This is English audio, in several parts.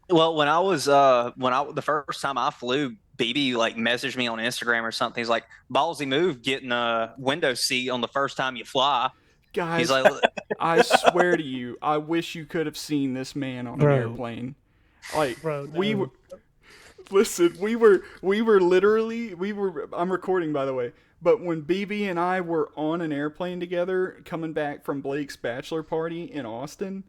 Well, the first time I flew, BB like messaged me on Instagram or something. He's like, "Ballsy move, getting a window seat on the first time you fly." He's Guys, like, I swear to you, I wish you could have seen this man on an Bro, airplane. Like bro, we were no. listen, we were literally we were I'm recording by the way. But when BB and I were on an airplane together coming back from Blake's bachelor party in Austin,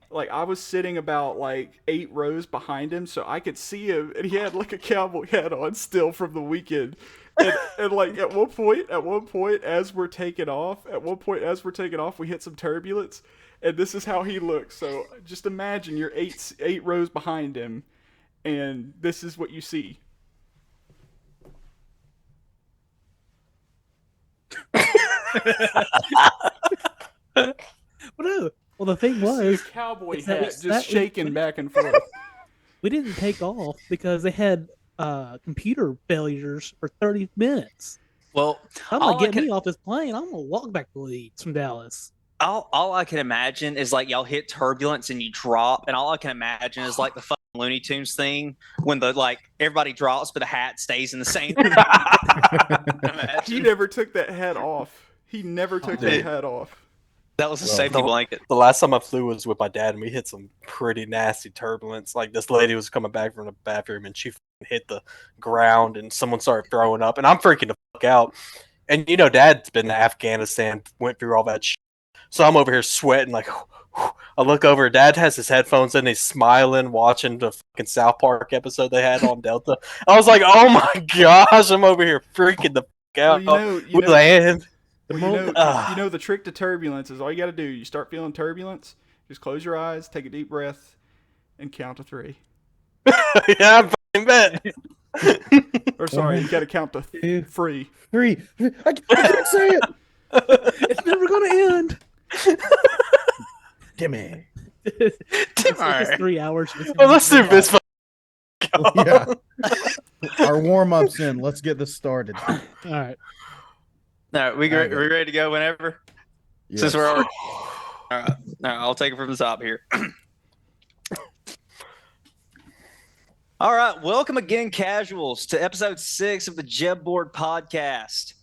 like I was sitting about like 8 rows behind him so I could see him and he had like a cowboy hat on still from the weekend. And like at one point as we're taking off we hit some turbulence and this is how he looks. So just imagine you're eight rows behind him and this is what you see. Well, no. Well, the thing You just see a was, cowboy is that hat just shaking back and forth. we didn't take off because they had computer failures for 30 minutes. "Well, I'm like, all I get can me off this plane. I'm gonna walk back to Leeds from Dallas. all I can imagine is like y'all hit turbulence and you drop, and all I can imagine is like the fucking Looney Tunes thing when the like everybody drops but the hat stays in the same. He Imagine never took that hat off. He never took that Dude. hat off. that was a Well, safety blanket. The last time I flew was with my dad, and we hit some pretty nasty turbulence. Like this lady was coming back from the bathroom, and she hit the ground, and someone started throwing up, and I'm freaking the fuck out. And Dad's been to Afghanistan, went through all that shit. So I'm over here sweating, like I look over. Dad has his headphones in, he's smiling, watching the fucking South Park episode they had on Delta. I was like, oh my gosh, I'm over here freaking the fuck Well, out. We land. Well, the trick to turbulence is all you got to do. You start feeling turbulence, just close your eyes, take a deep breath, and count to 3. Yeah, I fucking bet. Or sorry, you got to count to 3. 3. I can't say it. It's never gonna end. Timmy. It's 3 hours. Well, let's do this. Yeah. Our warm up's in. Let's get this started. All right. All right, we ready to go whenever? Yes. Since we're already. All right, I'll take it from the top here. All right, welcome again, casuals, to episode 6 of the JEB Board podcast.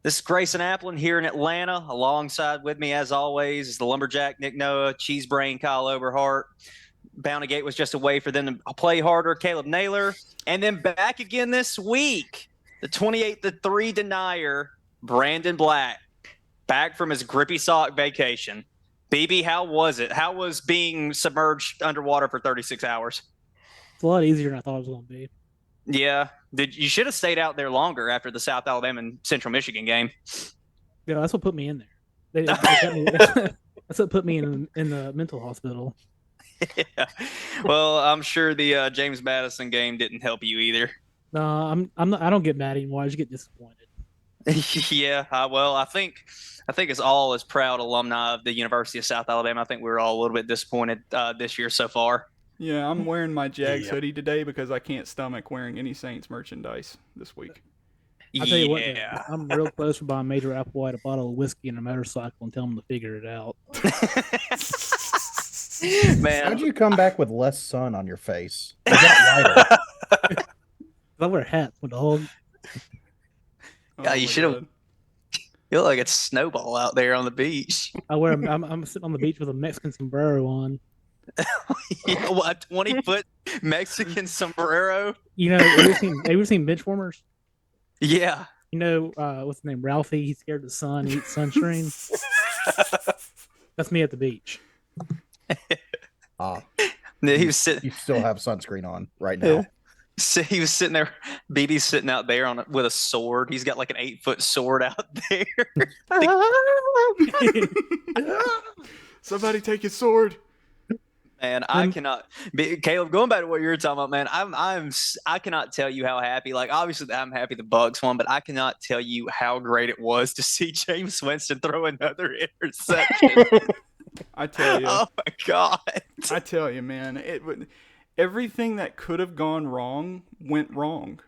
This is Graison Applin here in Atlanta. Alongside with me, as always, is the lumberjack Nick Noah, cheese brain Kyle Overhart. Bounty Gate was just a way for them to play harder, Caleb Naylor. And then back again this week, the 28-3 denier, Brandon Black, back from his grippy sock vacation. BB, how was it? How was being submerged underwater for 36 hours? It's a lot easier than I thought it was gonna be. Yeah. You should have stayed out there longer after the South Alabama and Central Michigan game. Yeah, that's what put me in there. That's what put me in the mental hospital. Yeah. Well, I'm sure the James Madison game didn't help you either. No, I'm not. I don't get mad anymore. I just get disappointed. Yeah. Well, I think as all as proud alumni of the University of South Alabama, I think we're all a little bit disappointed this year so far. Yeah, I'm wearing my Jags hoodie today because I can't stomach wearing any Saints merchandise this week. I'll tell you what, man, I'm real close to buying Major Applewhite a bottle of whiskey and a motorcycle and tell them to figure it out. Man, How'd you come back with less sun on your face? You got lighter. I wear hats with the whole. Yeah, you should have. You look like it's snowball out there on the beach. I'm sitting on the beach with a Mexican sombrero on. Yeah, what, 20-foot Mexican sombrero? Have you ever seen Benchwarmers? Yeah. What's his name? Ralphie. He's scared of the sun. He eats sunscreen. That's me at the beach. He was sitting. You still have sunscreen on right now. He was sitting there. BB's sitting out there with a sword. He's got like an 8-foot sword out there. Somebody take his sword. Man, I cannot. Caleb, going back to what you were talking about, man, I cannot tell you how happy. Like, obviously, I'm happy the Bucks won, but I cannot tell you how great it was to see James Winston throw another interception. I tell you. Oh my God. I tell you, man, everything that could have gone wrong went wrong.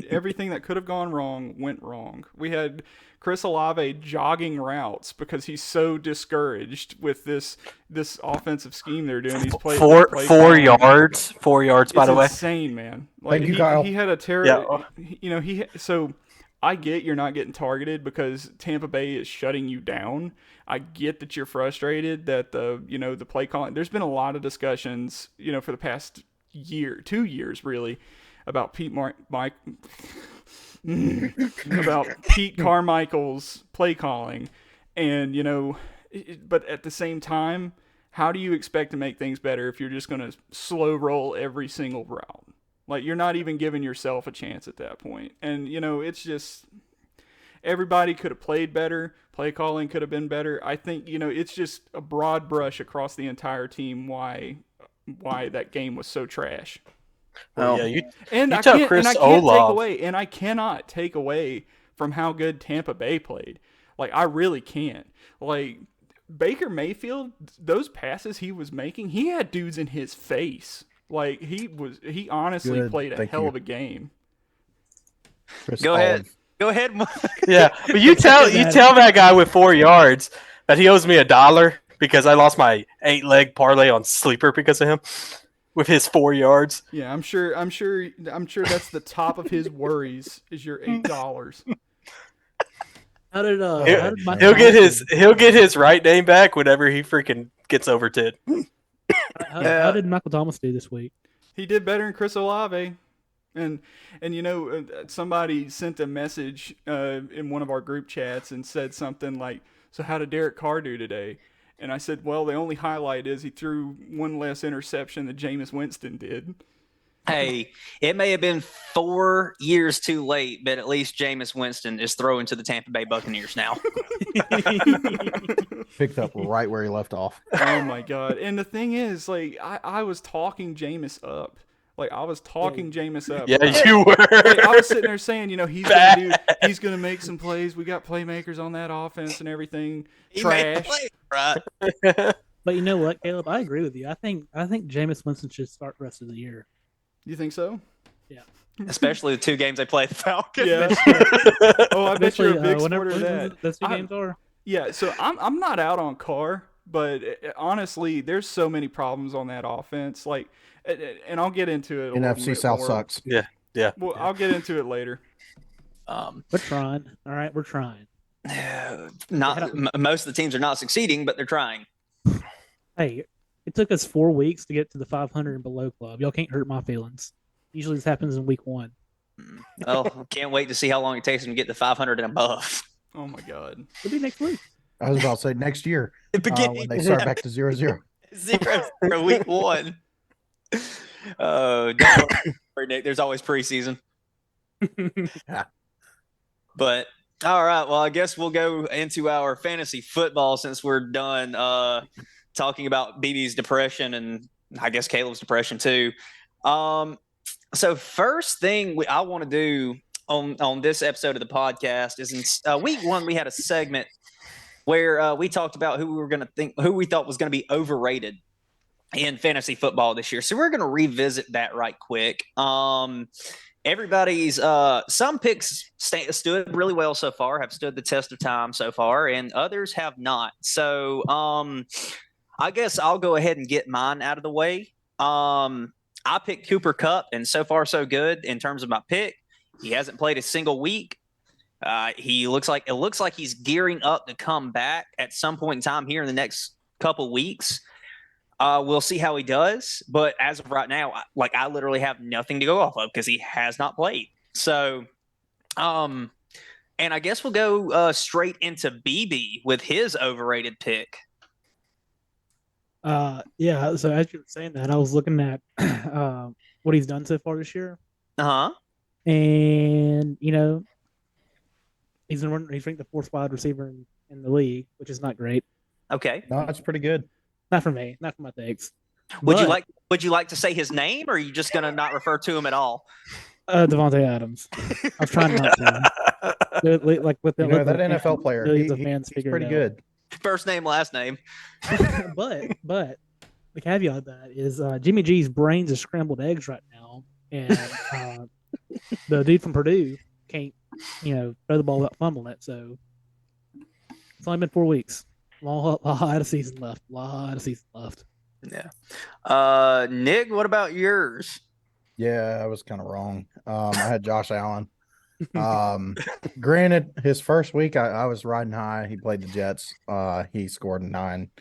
Everything that could have gone wrong went wrong. We had Chris Olave jogging routes because he's so discouraged with this offensive scheme they're doing. These play Four calling. yards. 4 yards, by It's the way. insane, man. Like Thank you, Kyle. he had a terrible. So I get you're not getting targeted because Tampa Bay is shutting you down. I get that you're frustrated that the play calling. There's been a lot of discussions, for the past 2 years really, about about Pete Carmichael's play calling, and but at the same time, how do you expect to make things better if you're just going to slow roll every single route? Like, you're not even giving yourself a chance at that point. And it's just everybody could have played better. Play calling could have been better. I think it's just a broad brush across the entire team why that game was so trash. Well, yeah, I cannot take away from how good Tampa Bay played. Like, I really can't. Like, Baker Mayfield, those passes he was making, he had dudes in his face. Like, he honestly played a hell of a game. Go ahead. Yeah, but you tell that guy with 4 yards that he owes me $1 because I lost my 8-leg parlay on sleeper because of him. With his 4 yards. Yeah, I'm sure that's the top of his worries is your $8. He'll get his right name back whenever he freaking gets over 10. How did Michael Thomas do this week? He did better than Chris Olave. And somebody sent a message in one of our group chats and said something like, "So how did Derek Carr do today?" And I said, well, the only highlight is he threw one less interception than Jameis Winston did. Hey, it may have been 4 years too late, but at least Jameis Winston is throwing to the Tampa Bay Buccaneers now. Picked up right where he left off. Oh, my God. And the thing is, like, I was talking Jameis up. Like, I was talking Jameis up. Yeah, you were. Like, I was sitting there saying, he's gonna make some plays. We got playmakers on that offense and everything. Trash. Right. But you know what, Caleb? I agree with you. I think Jameis Winston should start the rest of the year. You think so? Yeah. Especially the 2 games they play at the Falcons. Yeah. Oh, I bet you're a big supporter of that. Those 2 games are. Yeah. So I'm not out on Carr, but honestly, there's so many problems on that offense. Like. And I'll get into it. NFC South sucks. Yeah. Well, I'll get into it later. We're trying. All right, we're trying. Most of the teams are not succeeding, but they're trying. Hey, it took us 4 weeks to get to the 500 and below club. Y'all can't hurt my feelings. Usually this happens in week 1. Oh, can't wait to see how long it takes them to get to 500 and above. Oh my God. It'll be next week. I was about to say next year when they start back to 0-0. 0 week 1. Oh, don't worry, Nick. There's always preseason. But all right, well, I guess we'll go into our fantasy football since we're done talking about BB's depression and I guess Caleb's depression too. So first thing I want to do on this episode of the podcast is in week 1 we had a segment where we talked about who we thought was going to be overrated in fantasy football this year. So we're going to revisit that right quick. Everybody's some picks stood really well so far, have stood the test of time so far, and others have not. So I guess I'll go ahead and get mine out of the way. I picked Cooper Kupp, and so far so good in terms of my pick. He hasn't played a single week. It looks like he's gearing up to come back at some point in time here in the next couple weeks. We'll see how he does, but as of right now, I literally have nothing to go off of because he has not played. So, and I guess we'll go straight into BB with his overrated pick. Yeah. So as you were saying that, I was looking at what he's done so far this year. And he's ranked the 4th wide receiver in the league, which is not great. Okay. No, that's pretty good. Not for me, not for my takes. Would you like to say his name, or are you just gonna not refer to him at all? Devontae Adams. I was trying not to. Like with that NFL player, millions of fans he's pretty good. First name, last name. but the caveat of that is Jimmy G's brains are scrambled eggs right now, and the dude from Purdue can't, throw the ball without fumbling it. So it's only been 4 weeks. Lot of season left. Lot of season left. Yeah. Nick, what about yours? Yeah, I was kind of wrong. I had Josh Allen. Granted, his first week I was riding high. He played the Jets. He scored 9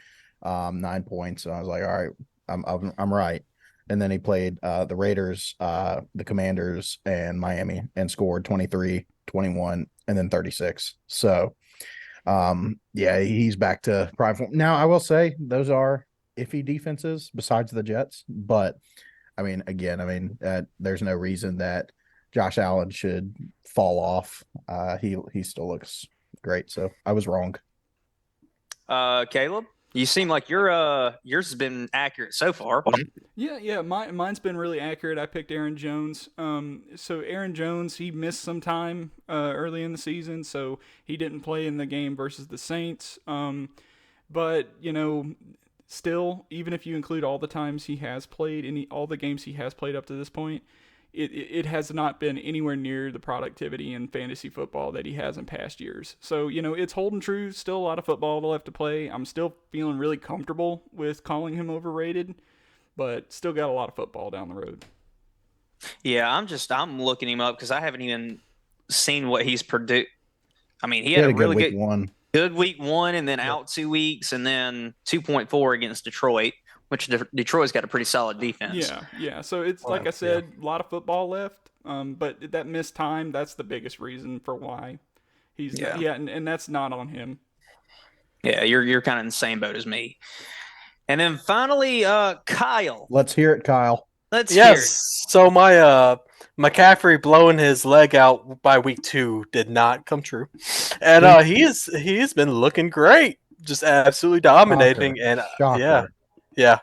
points. So I was like, all right, I'm right. And then he played the Raiders, the Commanders, and Miami, and scored 23, 21, and then 36. So, yeah, he's back to prime form. Now, I will say those are iffy defenses besides the Jets, but I mean, again, there's no reason that Josh Allen should fall off. He still looks great. So I was wrong. Caleb, you seem like yours has been accurate so far. Yeah. Mine's been really accurate. I picked Aaron Jones. So Aaron Jones, he missed some time early in the season, so he didn't play in the game versus the Saints. But still, even if you include all the times he has played, all the games he has played up to this point, it has not been anywhere near the productivity in fantasy football that he has in past years. So, it's holding true. Still a lot of football left to play. I'm still feeling really comfortable with calling him overrated, but still got a lot of football down the road. Yeah, I'm looking him up because I haven't even seen what he's produced. I mean, he had a good really week one. Good week 1, and then out 2 weeks, and then 2.4 against Detroit, which Detroit's got a pretty solid defense. Yeah. So it's like I said, a lot of football left. But that missed time, that's the biggest reason for why he's and that's not on him. Yeah, you're kind of in the same boat as me. And then finally, Kyle. Let's hear it, Kyle. Let's hear it. So my McCaffrey blowing his leg out by week 2 did not come true, and he's been looking great, just absolutely dominating. Shocker. And Shocker. yeah.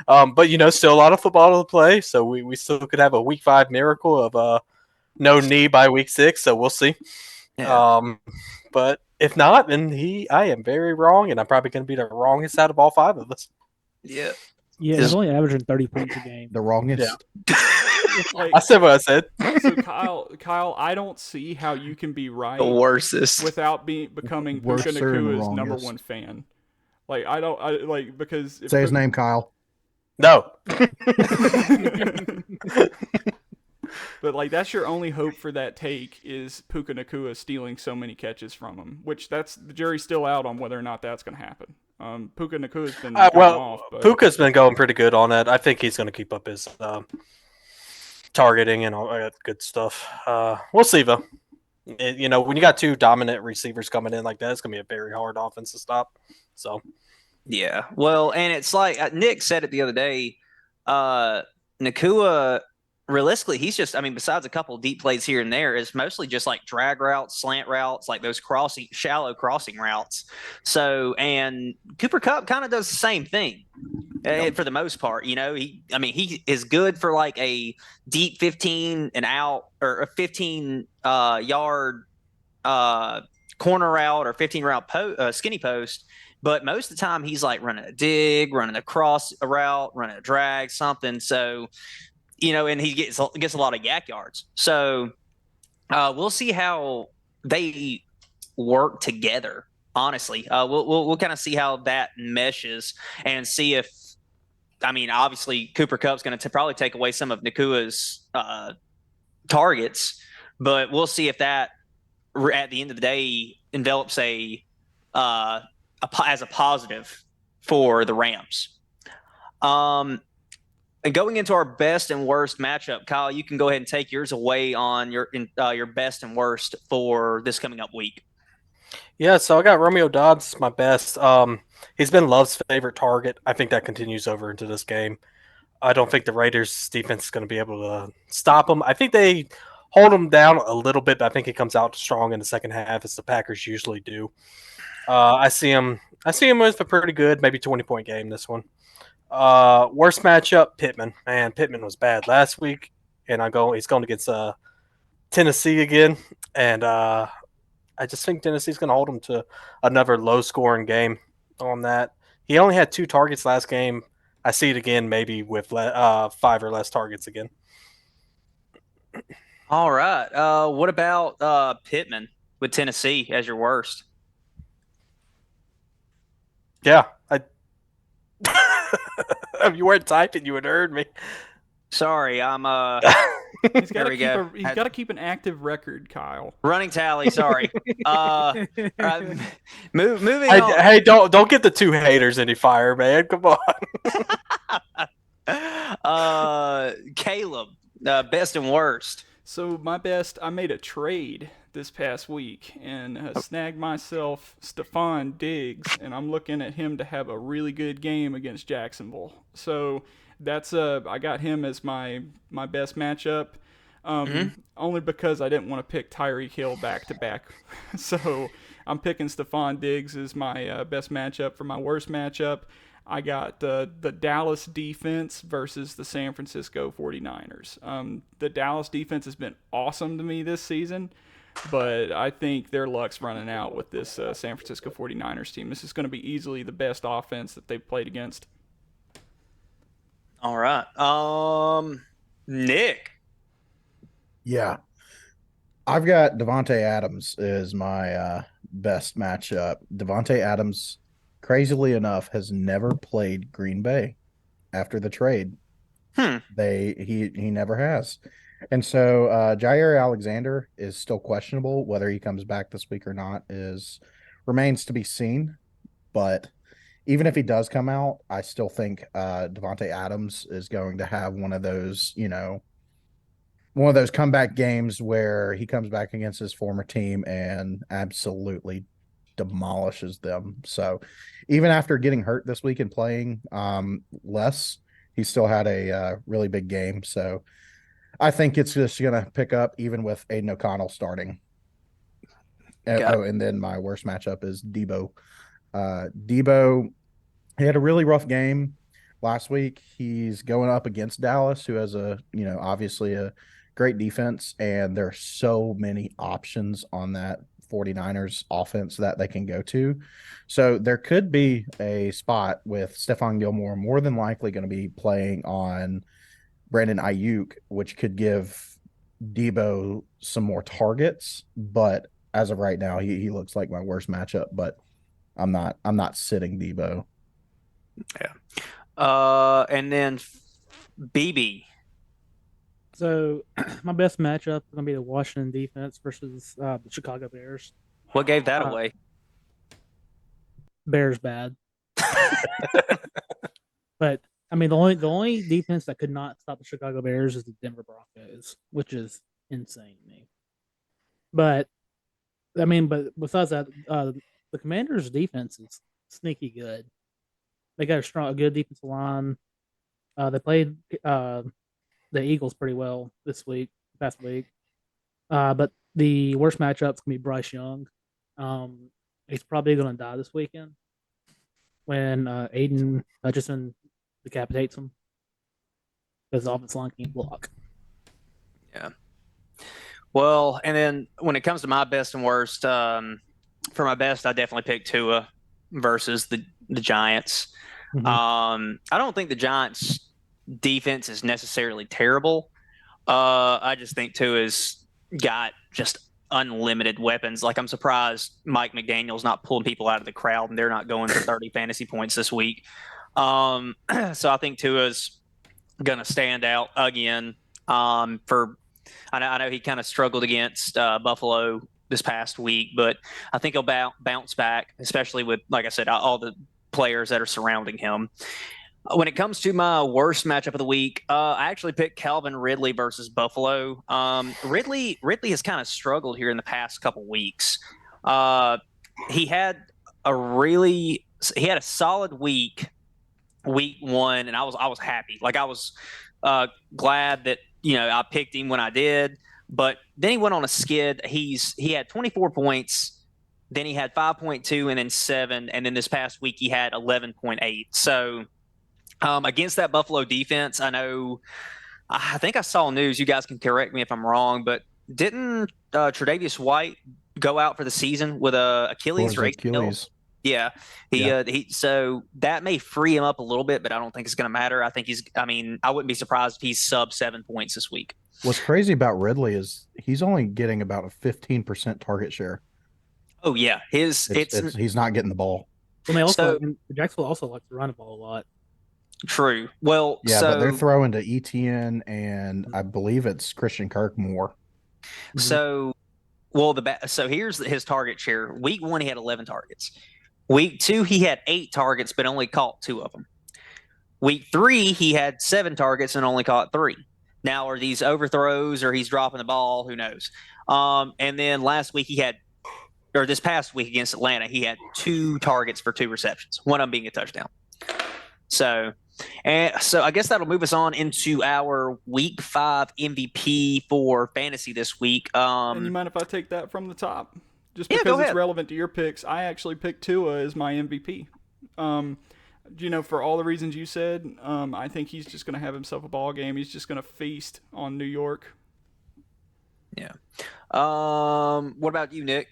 But still a lot of football to play, so we still could have a week 5 miracle of no knee by week 6. So we'll see. Yeah. But if not, then I am very wrong, and I'm probably going to be the wrongest out of all 5 of us. Yeah. Yeah, he's only averaging 30 points a game. The wrongest. Yeah. I said what I said. So Kyle, I don't see how you can be right The worstest without becoming Puka Nakua's number 1 fan. Because say his name, Kyle. No. But that's your only hope for that take is Puka Nakua stealing so many catches from him, which the jury's still out on whether or not that's going to happen. Puka Nakua's been off. But Puka's been going pretty good on it. I think he's going to keep up his targeting and all that good stuff. We'll see though. When you got 2 dominant receivers coming in like that, it's going to be a very hard offense to stop. So, yeah. Well, and it's like Nick said it the other day. Nakua, realistically, he's just, besides a couple deep plays here and there, is mostly just like drag routes, slant routes, like those shallow crossing routes. So, and Cooper Kupp kind of does the same thing for the most part. He is good for like a deep 15 and out or a 15 yard corner route or 15 route skinny post. But most of the time, he's like running a dig, running a cross route, running a drag, something. So, and he gets a lot of yak yards. So we'll see how they work together. Honestly, we'll kind of see how that meshes and see if, obviously Cooper Kupp's going to probably take away some of Nakua's targets, but we'll see if that at the end of the day envelops as a positive for the Rams. And going into our best and worst matchup, Kyle, you can go ahead and take yours away on your best and worst for this coming up week. Yeah, so I got Romeo Doubs, my best. He's been Love's favorite target. I think that continues over into this game. I don't think the Raiders' defense is going to be able to stop him. I think they hold him down a little bit, but I think he comes out strong in the second half, as the Packers usually do. I see him with a pretty good, maybe 20-point game this one. Worst matchup, Pittman. Man, Pittman was bad last week, and he's going against Tennessee again, and I just think Tennessee's going to hold him to another low-scoring game on that. He only had 2 targets last game. I see it again, maybe with 5 or less targets again. All right. What about Pittman with Tennessee as your worst? Yeah, if you weren't typing, you would have heard me. Sorry, I'm He's there got to we keep go. he's got to keep an active record, Kyle. Running tally. Sorry. All right, moving Hey, on. hey, don't get the two haters any fire, man. Come on. Caleb, best and worst. So my best, I made a trade this past week and snagged myself Stephon Diggs, and I'm looking at him to have a really good game against Jacksonville. So that's I got him as my best matchup. Only because I didn't want to pick Tyreek Hill back to back. So I'm picking Stephon Diggs as my best matchup. For my worst matchup, I got the Dallas defense versus the San Francisco 49ers. The Dallas defense has been awesome to me this season, but I think their luck's running out with this San Francisco 49ers team. This is going to be easily the best offense that they've played against. All right. Nick. Yeah. I've got Devontae Adams is my best matchup. Devontae Adams, crazily enough, has never played Green Bay after the trade. He never has. And so Jair Alexander is still questionable. Whether he comes back this week or not is remains to be seen. But even if he does come out, I still think Devontae Adams is going to have one of those, one of those comeback games where he comes back against his former team and absolutely demolishes them. So even after getting hurt this week and playing less, he still had a really big game. So I think it's just going to pick up even with Aiden O'Connell starting. And then my worst matchup is Debo. Debo, he had a really rough game last week. He's going up against Dallas, who has obviously a great defense, and there are so many options on that 49ers offense that they can go to. So there could be a spot with Stephon Gilmore more than likely going to be playing on Brandon Ayuk, which could give Debo some more targets. But as of right now, he looks like my worst matchup, but I'm not sitting Debo. Yeah. And then BB. So my best matchup is going to be the Washington defense versus the Chicago Bears. What gave that away? Bears bad. But I mean, the only defense that could not stop the Chicago Bears is the Denver Broncos, which is insane to me. But I mean, but besides that, the Commanders' defense is sneaky good. They got a good defensive line. They played the Eagles pretty well past week. But the worst matchup's gonna be Bryce Young. He's probably gonna die this weekend when Aiden Hutchinson decapitates him because the offensive line can't block. Yeah. Well, and then when it comes to my best and worst, for my best, I definitely picked Tua versus the Giants. Mhm. I don't think the Giants' defense is necessarily terrible. I just think Tua's got just unlimited weapons. Like, I'm surprised Mike McDaniel's not pulling people out of the crowd and they're not going for 30 fantasy points this week. So I think Tua's going to stand out again. I know he kind of struggled against Buffalo this past week, but I think he'll bounce back, especially with, like I said, all the players that are surrounding him. When it comes to my worst matchup of the week, I actually picked Calvin Ridley versus Buffalo. Ridley has kind of struggled here in the past couple weeks. He had a solid week 1, and I was happy. Like, I was glad that I picked him when I did. But then he went on a skid. He had 24 points. Then he had 5.2 and then 7. And then this past week he had 11.8. So against that Buffalo defense, I think I saw news. You guys can correct me if I'm wrong, but didn't Tre'Davious White go out for the season with a Achilles or ACL? Yeah, so that may free him up a little bit, but I don't think it's going to matter. I think I wouldn't be surprised if he's sub 7 points this week. What's crazy about Ridley is he's only getting about a 15% target share. Oh yeah, He's not getting the ball. Well, Jacksonville also likes to run the ball a lot. True. Well, yeah, but they're throwing to ETN and I believe it's Christian Kirk more. So, so here's his target share. Week 1, he had 11 targets. Week 2, he had 8 targets, but only caught 2 of them. Week 3, he had 7 targets and only caught 3. Now, are these overthrows or he's dropping the ball? Who knows? And then this past week against Atlanta, he had 2 targets for 2 receptions, one of them being a touchdown. So I guess that'll move us on into our Week 5 MVP for fantasy this week. And you mind if I take that from the top? Just because it's relevant to your picks, I actually picked Tua as my MVP. For all the reasons you said, I think he's just going to have himself a ball game. He's just going to feast on New York. Yeah. What about you, Nick?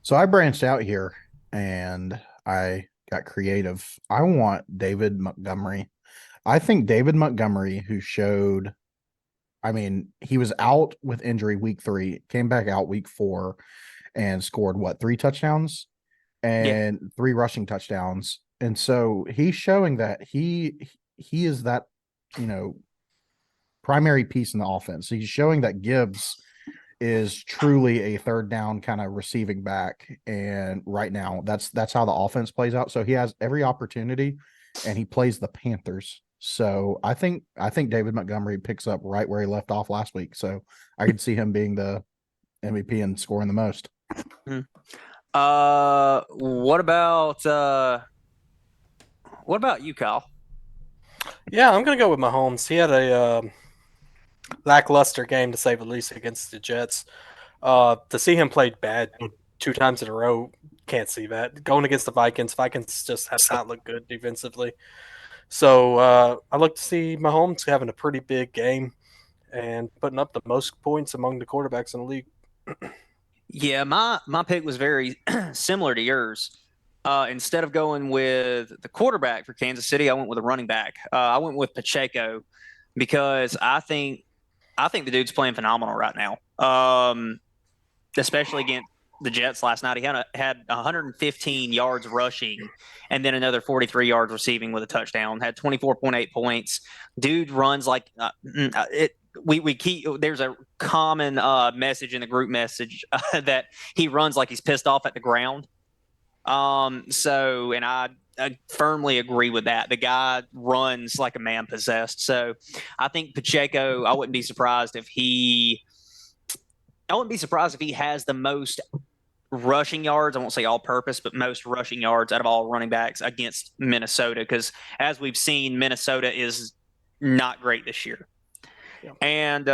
So I branched out here and I got creative. I want David Montgomery. I think David Montgomery, who showed, he was out with injury week 3, came back out week 4 and scored 3 touchdowns and 3 rushing touchdowns. And so he's showing that he is that, primary piece in the offense. He's showing that Gibbs is truly a third down kind of receiving back. And right now that's how the offense plays out. So he has every opportunity and he plays the Panthers. So I think David Montgomery picks up right where he left off last week. So I could see him being the MVP and scoring the most. What about you, Kyle? Yeah, I'm going to go with Mahomes. He had a lackluster game, to say the least, against the Jets. To see him play bad 2 times in a row, can't see that. Going against the Vikings just have not looked good defensively. So I look to see Mahomes having a pretty big game and putting up the most points among the quarterbacks in the league. Yeah, my pick was very similar to yours. Instead of going with the quarterback for Kansas City, I went with a running back. I went with Pacheco because I think the dude's playing phenomenal right now. Especially against the Jets last night. He had 115 yards rushing and then another 43 yards receiving with a touchdown. Had 24.8 points. Dude runs like there's a common message in the group message that he runs like he's pissed off at the ground. And I firmly agree with that. The guy runs like a man possessed. So I think Pacheco, I wouldn't be surprised if he has the most rushing yards. I won't say all purpose, but most rushing yards out of all running backs against Minnesota. Because as we've seen, Minnesota is not great this year. Yeah. And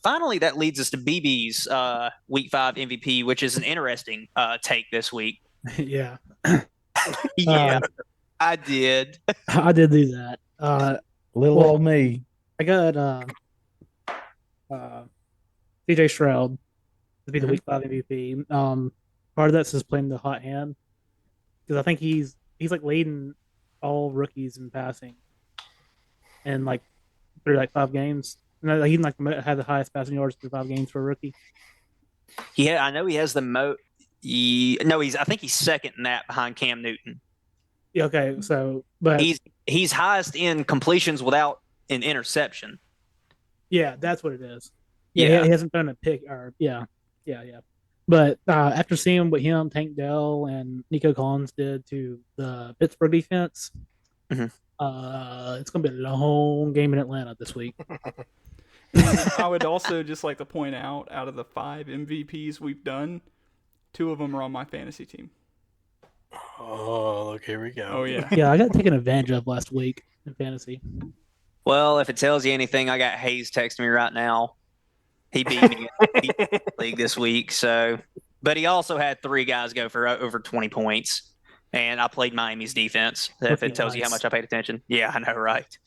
finally, that leads us to BB's Week 5 MVP, which is an interesting take this week. Yeah. Yeah, I did. I did do that. Old me. I got CJ Stroud to be the Week 5 MVP. Part of that's just playing the hot hand because I think he's like leading all rookies in passing, and like through like 5 games. And he had the highest passing yards through 5 games for a rookie. Yeah, I know he has the most. I think he's second in that behind Cam Newton. Yeah, okay, so but he's highest in completions without an interception. Yeah, that's what it is. Yeah, he hasn't thrown a pick or yeah. But after seeing what him, Tank Dell, and Nico Collins did to the Pittsburgh defense, it's gonna be a long game in Atlanta this week. I would also just like to point out of the 5 MVPs we've done, 2 of them are on my fantasy team. Oh, look, here we go. Oh, yeah. Yeah, I got taken advantage of last week in fantasy. Well, if it tells you anything, I got Hayes texting me right now. He beat me in the league this week. But he also had 3 guys go for over 20 points. And I played Miami's defense, if it tells you how much I paid attention. Yeah, I know, right?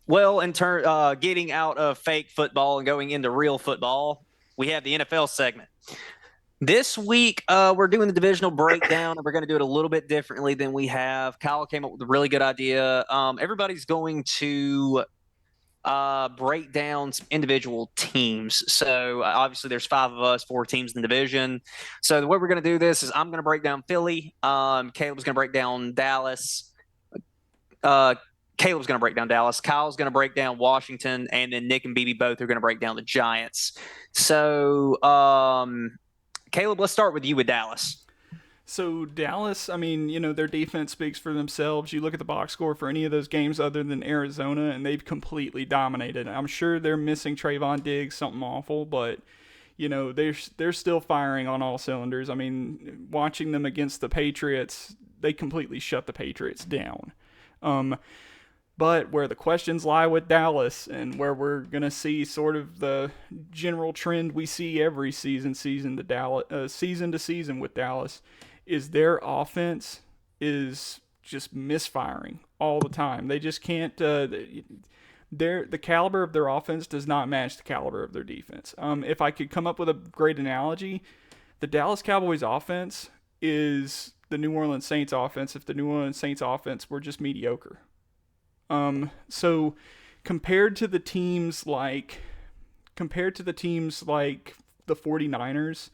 Well, in turn, getting out of fake football and going into real football, we have the NFL segment. This week, we're doing the divisional breakdown, and we're going to do it a little bit differently than we have. Kyle came up with a really good idea. Everybody's going to break down some individual teams. So obviously, there's 5 of us, 4 teams in the division. So the way we're going to do this is I'm going to break down Philly. Caleb's going to break down Dallas. Caleb's going to break down Dallas. Kyle's going to break down Washington, and then Nick and BB both are going to break down the Giants. So, Caleb, let's start with you with Dallas. So Dallas, I mean, their defense speaks for themselves. You look at the box score for any of those games other than Arizona, and they've completely dominated. I'm sure they're missing Trayvon Diggs, something awful, but they're still firing on all cylinders. I mean, watching them against the Patriots, they completely shut the Patriots down. But where the questions lie with Dallas, and where we're going to see sort of the general trend we see every season to season with Dallas, is their offense is just misfiring all the time. They just can't. The caliber of their offense does not match the caliber of their defense. If I could come up with a great analogy, the Dallas Cowboys offense is the New Orleans Saints offense if the New Orleans Saints offense were just mediocre. So compared to the teams like the 49ers,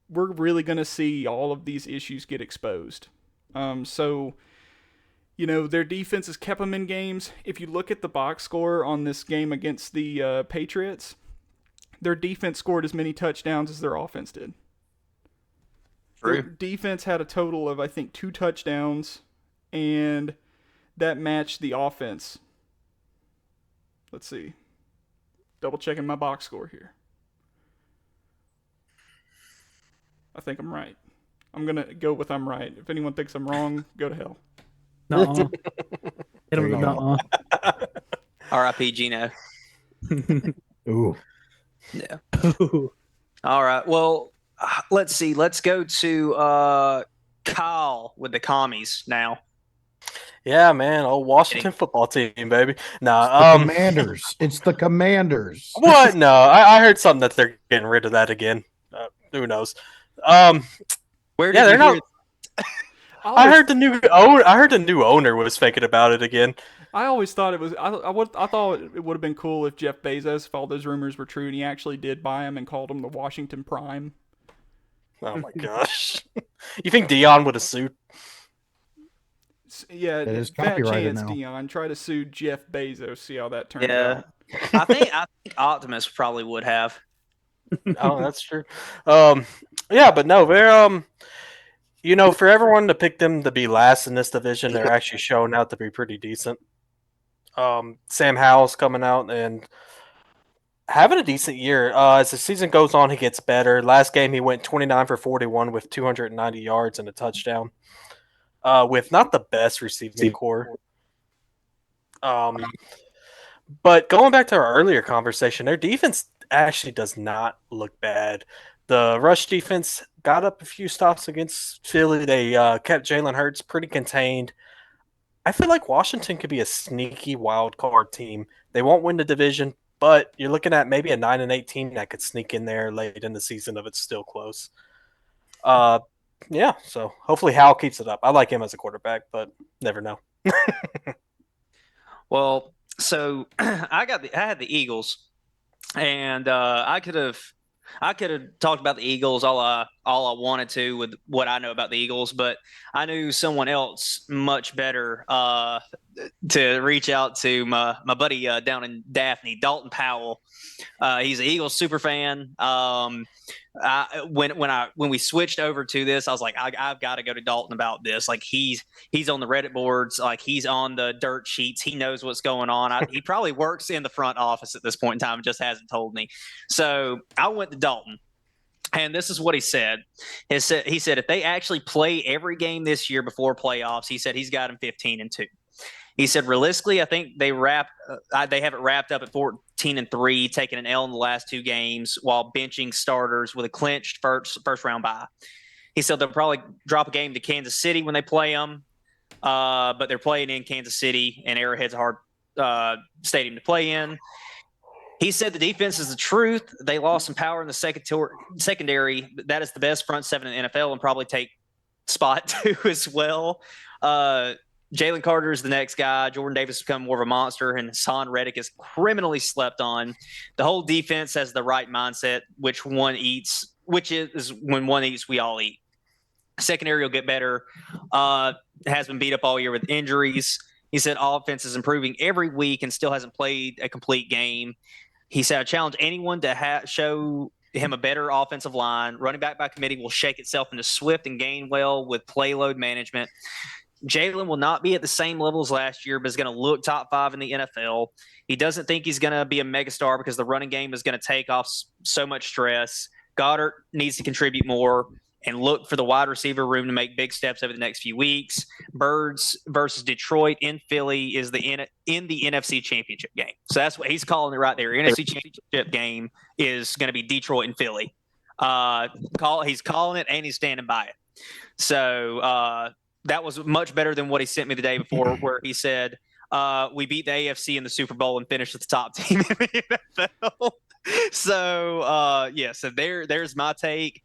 we're really going to see all of these issues get exposed. So their defense has kept them in games. If you look at the box score on this game against the Patriots, their defense scored as many touchdowns as their offense did. Their defense had a total of, I think, 2 touchdowns, and that matched the offense. Let's see. Double checking my box score here. I think I'm right. I'm going to go with I'm right. If anyone thinks I'm wrong, go to hell. No. Hit him with a R.I.P. Gino. Ooh. Yeah. All right. Well, let's see. Let's go to Kyle with the commies now. Yeah, man. Oh, Washington football team, baby. The Commanders. It's the Commanders. What? No, I heard something that they're getting rid of that again. Who knows? Where did you hear? I heard the new owner was faking about it again. I always thought it was. I thought it would have been cool if Jeff Bezos, if all those rumors were true, and he actually did buy him and called him the Washington Prime. Oh my gosh! You think Dion would have sued? Yeah, it is fat copyrighted chance, now. Dion. Try to sue Jeff Bezos. See how that turns out. I think Optimus probably would have. Oh, that's true. Yeah, but no, they're for everyone to pick them to be last in this division, they're actually showing out to be pretty decent. Sam Howell's coming out and having a decent year. As the season goes on, he gets better. Last game, he went 29 for 41 with 290 yards and a touchdown. With not the best receiving core. But going back to our earlier conversation, their defense actually does not look bad. The rush defense got up a few stops against Philly. They kept Jalen Hurts pretty contained. I feel like Washington could be a sneaky wild card team. They won't win the division, but you're looking at maybe a 9-8 team that could sneak in there late in the season if it's still close. Yeah, so hopefully Howell keeps it up. I like him as a quarterback, but never know. Well, so I had the Eagles, and I could have talked about the Eagles all I wanted to with what I know about the Eagles, but I knew someone else much better to reach out to my buddy down in Daphne, Dalton Powell. He's an Eagles super fan. When we switched over to this, I was like, I've got to go to Dalton about this. Like he's on the Reddit boards, like he's on the dirt sheets. He knows what's going on. He probably works in the front office at this point in time, just hasn't told me. So I went to Dalton, and this is what he said. He said if they actually play every game this year before playoffs, he said he's got him 15-2. He said, realistically, I think they have it wrapped up at 14-3, taking an L in the last 2 games while benching starters with a clinched first round bye. He said they'll probably drop a game to Kansas City when they play them, but they're playing in Kansas City, and Arrowhead's a hard stadium to play in. He said the defense is the truth. They lost some power in the secondary. That is the best front seven in the NFL and probably take spot 2 as well. Jalen Carter is the next guy. Jordan Davis has become more of a monster, and Hassan Reddick is criminally slept on. The whole defense has the right mindset, which is when one eats, we all eat. Secondary will get better. Has been beat up all year with injuries. He said offense is improving every week and still hasn't played a complete game. He said, I challenge anyone to show him a better offensive line. Running back by committee will shake itself into Swift and Gainwell with play load management. Jalen will not be at the same level as last year, but is going to look top 5 in the NFL. He doesn't think he's going to be a megastar because the running game is going to take off so much stress. Goddard needs to contribute more and look for the wide receiver room to make big steps over the next few weeks. Birds versus Detroit in Philly is in the NFC Championship game. So that's what he's calling it right there. NFC Championship game is going to be Detroit and Philly. He's calling it and he's standing by it. So that was much better than what he sent me the day before, where he said, we beat the AFC in the Super Bowl and finished as the top team in the NFL. So, so there's my take.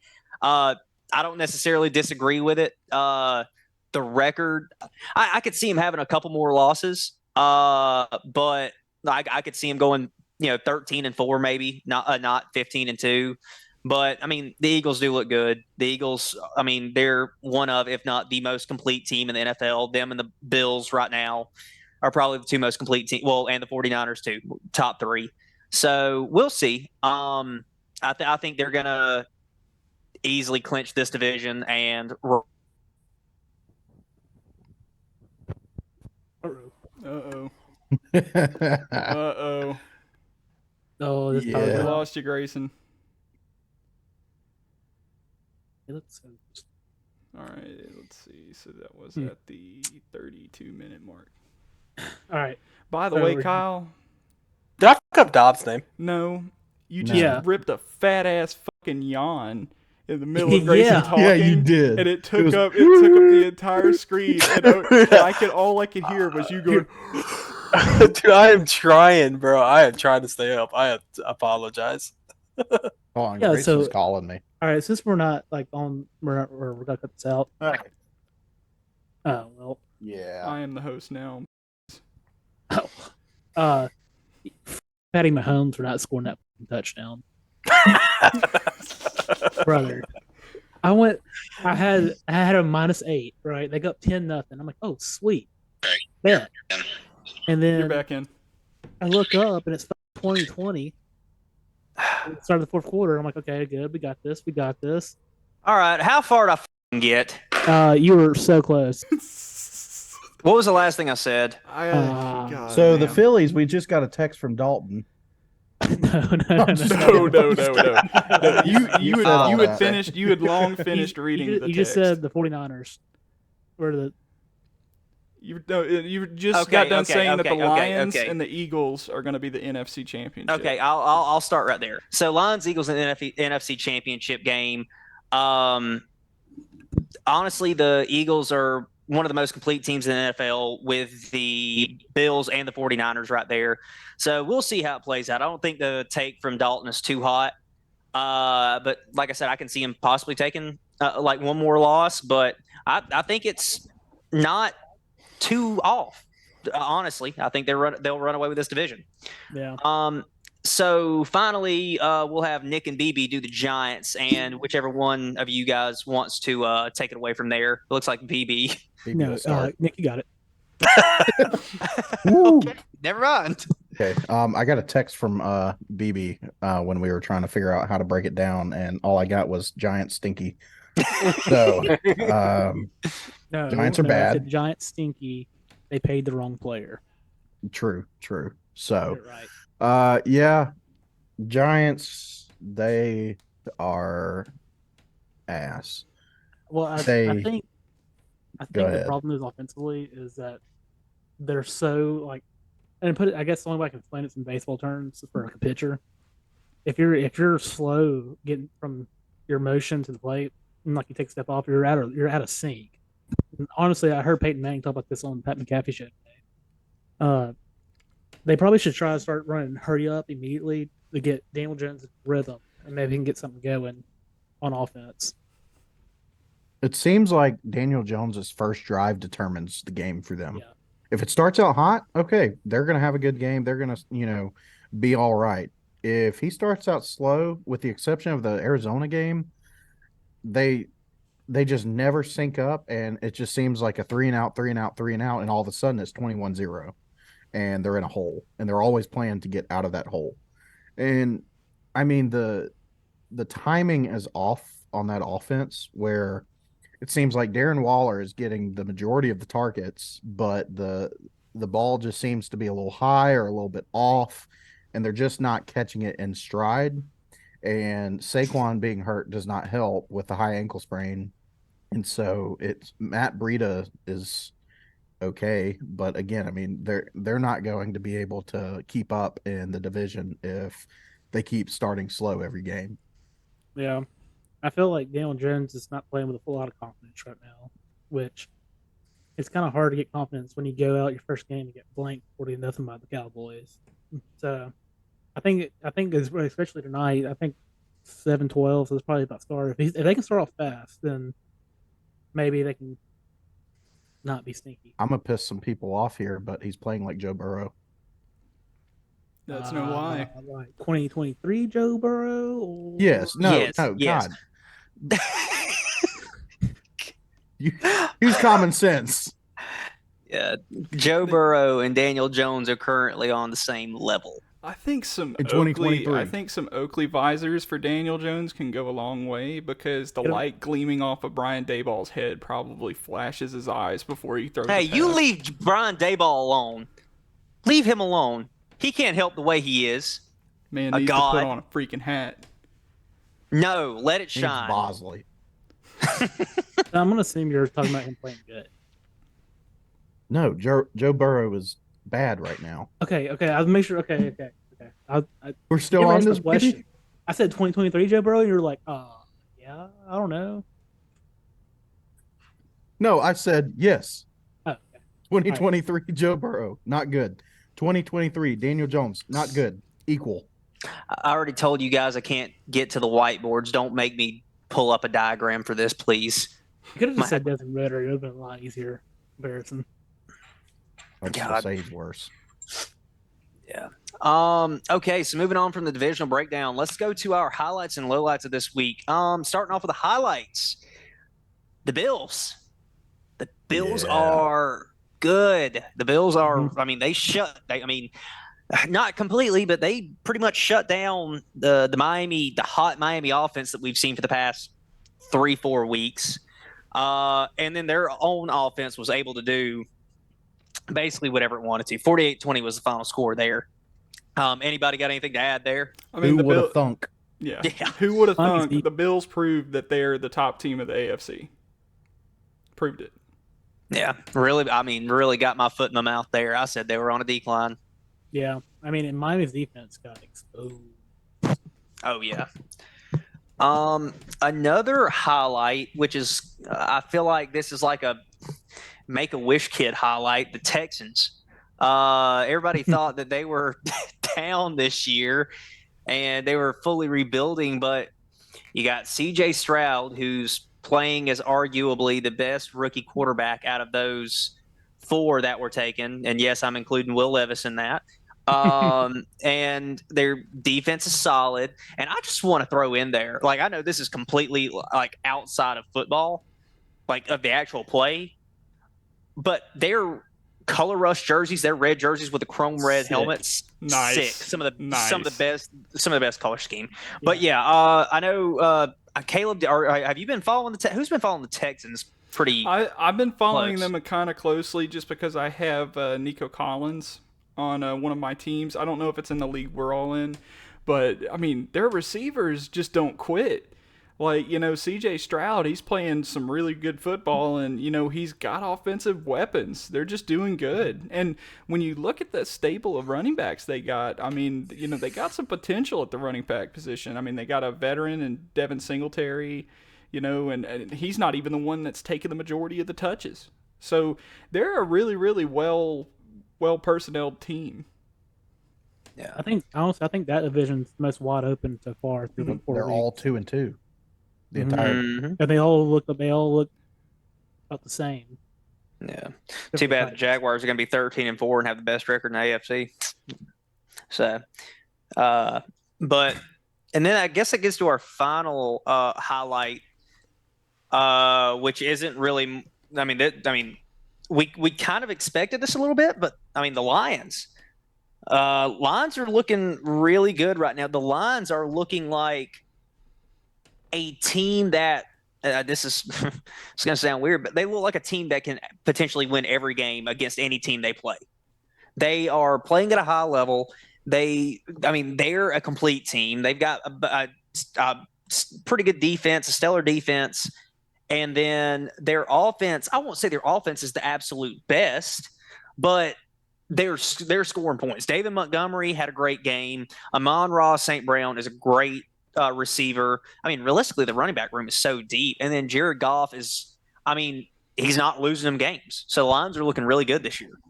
I don't necessarily disagree with it. The record, I could see him having a couple more losses, but I could see him going, 13-4, maybe not 15-2. But I mean, the Eagles do look good. The Eagles, I mean, they're one of, if not the most complete team in the NFL. Them and the Bills right now are probably the 2 most complete teams. Well, and the 49ers too, top 3. So we'll see. I think they're gonna easily clinch this division and. Uh-oh. Oh, this We Yeah. lost you, Graison. All right, let's see. So that was at the 32-minute mark. All right. By the So way, we're- Kyle, Did I fuck up Dobbs' name? no, you No. just Yeah. ripped a fat-ass fucking yawn in the middle of Grayson Yeah. talking. Yeah, you did. And it took was- up the entire screen, and all I could hear was you going. Dude, I am trying, bro. I am trying to stay up. I apologize. Hold on, Yeah, Grayson's so- calling me. All right. Since we're not we're gonna cut this out. Oh well. Yeah. I am the host now. Patty Mahomes for not scoring that touchdown. Brother, I had a -8, right? They got up 10-0. I'm like, oh sweet. Yeah. And You're then back in. I look up and it's 2020. Start of the 4th quarter. I'm like, okay, good. We got this. All right, how far did I get? You were so close. What was the last thing I said? God, So the man. Phillies, we just got a text from Dalton. No. No. You said all had that. finished. You had long finished reading you, the you text. just said the 49ers. Or the You just Okay, got done okay, saying that the okay, Lions okay. and the Eagles are going to be the NFC Championship. Okay, I'll start right there. So Lions Eagles in the NFC Championship game. Honestly, the Eagles are one of the most complete teams in the NFL with the Bills and the 49ers right there. So we'll see how it plays out. I don't think the take from Dalton is too hot. But like I said, I can see him possibly taking like one more loss, but I think it's not too off. Honestly, I think they'll run away with this division. yeah. So finally, we'll have Nick and BB do the Giants, and whichever one of you guys wants to take it away from there. It looks like BB. BB No, will start. Nick, you got it. Woo. Never mind. Okay. I got a text from BB when we were trying to figure out how to break it down, and all I got was giant stinky. So No, Giants are no, I bad. said Giants stinky. They paid the wrong player. true. Get So it right. yeah, Giants, they are ass. Well, I They- think Go the ahead. problem is offensively is that they're so like, and put it. I guess the only way I can explain it in baseball terms for like a pitcher. If you're slow getting from your motion to the plate, and like you take a step off, you're out of sync. And honestly, I heard Peyton Manning talk about this on Pat McAfee show today. They probably should try to start running hurry up immediately to get Daniel Jones in rhythm, and maybe he can get something going on offense. It seems like Daniel Jones's first drive determines the game for them. Yeah. If it starts out hot, okay, they're going to have a good game. They're going to, be all right. If he starts out slow, with the exception of the Arizona game, they just never sync up, and it just seems like a 3-and-out, 3-and-out, 3-and-out, and all of a sudden it's 21-0, and they're in a hole, and they're always planning to get out of that hole. And I mean the timing is off on that offense, where it seems like Darren Waller is getting the majority of the targets, but the ball just seems to be a little high or a little bit off, and they're just not catching it in stride. And Saquon being hurt does not help with the high ankle sprain. And so it's Matt Breida is okay, but again, I mean they're not going to be able to keep up in the division if they keep starting slow every game. Yeah. I feel like Daniel Jones is not playing with a full lot of confidence right now, which it's kind of hard to get confidence when you go out your first game and get blanked 40-0 by the Cowboys. So I think especially tonight, I think 7-12 is probably about start. If they can start off fast, then maybe they can not be sneaky. I'm gonna piss some people off here, but he's playing like Joe Burrow. That's no lie. Like 2023 Joe Burrow? Or... Yes. No. Yes, No. yes. God. Use common sense. Yeah, Joe Burrow and Daniel Jones are currently on the same level. I think some In Oakley, 2023. Oakley visors for Daniel Jones can go a long way, because the light gleaming off of Brian Daboll's head probably flashes his eyes before he throws. Hey, a you pass. leave Brian Daboll alone. Leave him alone. He can't help the way he is. Man a needs god. to put on a freaking hat. No, let it He needs shine. Bosley. I'm gonna assume you're talking about him playing good. No, Joe Burrow is bad right now. Okay. I'll make sure. Okay. We're still never on asked this the question. I said 2023 Joe Burrow, and you're like, yeah, I don't know. No, I said yes. Oh, okay. 2023 Joe Burrow, not good. 2023 Daniel Jones, not good. Equal. I already told you guys I can't get to the whiteboards. Don't make me pull up a diagram for this, please. You could have just said Desmond Ritter. It would have been a lot easier comparison. I'd still God. say he's worse. Yeah. Okay, so moving on from the divisional breakdown, let's go to our highlights and lowlights of this week. Starting off with the highlights. The Bills. The Bills are good. The Bills are, I mean, not completely, but they pretty much shut down the hot Miami offense that we've seen for the past 3-4 weeks. And then their own offense was able to do basically whatever it wanted to. 48-20 was the final score there. Anybody got anything to add there? I mean, Who would have thunk? Yeah. Yeah. Who would have Miami's thunk? deep. The Bills proved that they're the top team of the AFC. Proved it. Yeah, really got my foot in my mouth there. I said they were on a decline. Yeah, I mean, and Miami's defense got exposed. Oh, yeah. Another highlight, which is, I feel like this is like a Make-A-Wish kid highlight, the Texans. Everybody thought that they were down this year and they were fully rebuilding, but you got CJ Stroud, who's playing as arguably the best rookie quarterback out of those 4 that were taken. And yes, I'm including Will Levis in that. And their defense is solid. And I just want to throw in there, like, I know this is completely like outside of football, like of the actual play, but their color rush jerseys, their red jerseys with the chrome red helmets, Nice. sick. Some of the best color scheme. Yeah. But yeah, I know Caleb. Have you been following who's been following the Texans? Pretty. I've been following close. them kind of closely just because I have Nico Collins on one of my teams. I don't know if it's in the league we're all in, but I mean, their receivers just don't quit. Like, CJ Stroud, he's playing some really good football, and, he's got offensive weapons. They're just doing good. And when you look at the stable of running backs they got, I mean, they got some potential at the running back position. I mean, they got a veteran in Devin Singletary, and he's not even the one that's taken the majority of the touches. So they're a really, really well personneled team. Yeah. I think that division's the most wide open so far through the 4 They're weeks. all 2-2. The Mhm. entire Mhm. And they all look about the same. Yeah. Too Different bad the types. Jaguars are going to be 13-4 and have the best record in the AFC. So, but and then I guess it gets to our final highlight, which isn't really. I mean, we kind of expected this a little bit, but I mean, the Lions. Lions are looking really good right now. The Lions are looking like a team that this is it's going to sound weird, but they look like a team that can potentially win every game against any team they play. They are playing at a high level. They're a complete team. They've got a pretty good defense, a stellar defense, and then their offense. I won't say their offense is the absolute best, but they're scoring points. David Montgomery had a great game. Amon-Ra St. Brown is a great receiver. I mean, realistically, the running back room is so deep. And then Jared Goff is, he's not losing them games. So the Lions are looking really good this year.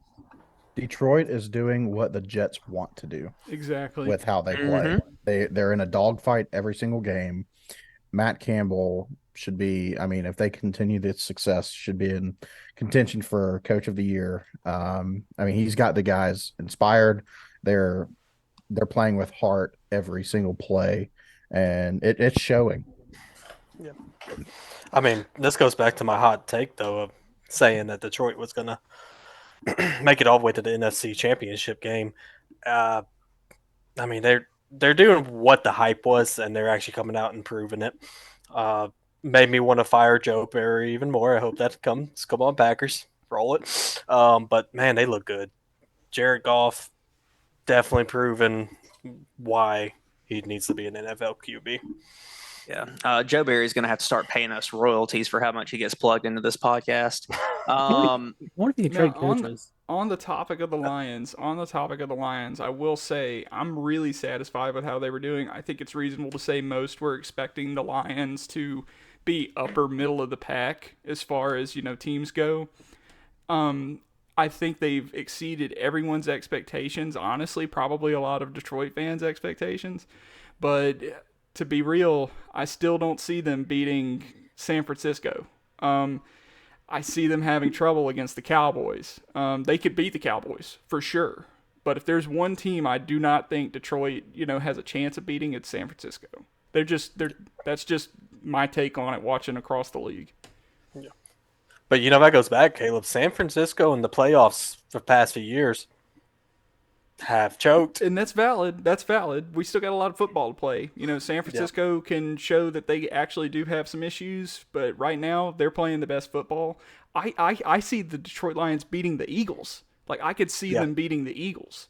Detroit is doing what the Jets want to do Exactly. with how they play. They're in a dogfight every single game. Matt Campbell should be, if they continue this success, should be in contention for Coach of the Year. He's got the guys inspired. They're playing with heart every single play, and it's showing. Yeah. I mean, this goes back to my hot take, though, of saying that Detroit was going to make it all the way to the NFC Championship game. They're doing what the hype was, and they're actually coming out and proving it. Made me want to fire Joe Barry even more. I hope that comes. Come on, Packers, roll it. But man, they look good. Jared Goff definitely proven why he needs to be an NFL QB. Yeah, Joe Barry's going to have to start paying us royalties for how much he gets plugged into this podcast. I wonder if you can trade coaches. On the topic of the Lions, I will say I'm really satisfied with how they were doing. I think it's reasonable to say most were expecting the Lions to be upper middle of the pack as far as teams go. I think they've exceeded everyone's expectations. Honestly, probably a lot of Detroit fans' expectations, but to be real, I still don't see them beating San Francisco. I see them having trouble against the Cowboys. They could beat the Cowboys for sure. But if there's one team I do not think Detroit, has a chance of beating, it's San Francisco. That's just my take on it watching across the league. Yeah. But that goes back, Caleb. San Francisco in the playoffs for the past few years have choked. And that's valid. We still got a lot of football to play. San Francisco can show that they actually do have some issues, but right now they're playing the best football. I see the Detroit Lions beating the Eagles. Like, I could see them beating the Eagles.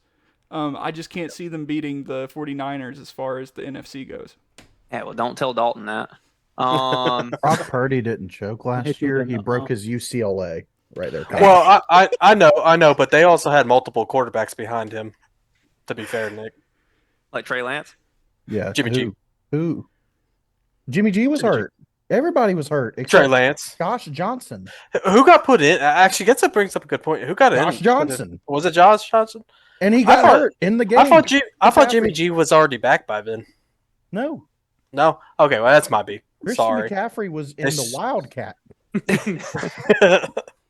I just can't see them beating the 49ers as far as the NFC goes. Yeah, well, don't tell Dalton that. Brock Purdy didn't choke last year. He broke his UCLA right there. Well, I know, but they also had multiple quarterbacks behind him, to be fair, Nick. Like Trey Lance? Yeah. Jimmy G. Who? Jimmy G was hurt. Everybody was hurt. Trey Lance. Josh Johnson. Who got put in? Actually, Getza brings up a good point. Who got in? Josh Johnson. Was it Josh Johnson? And he got hurt in the game. I thought Jimmy G was already back by then. No. No? Okay, well, that's my beef. Christian Sorry. McCaffrey was in the Wildcat.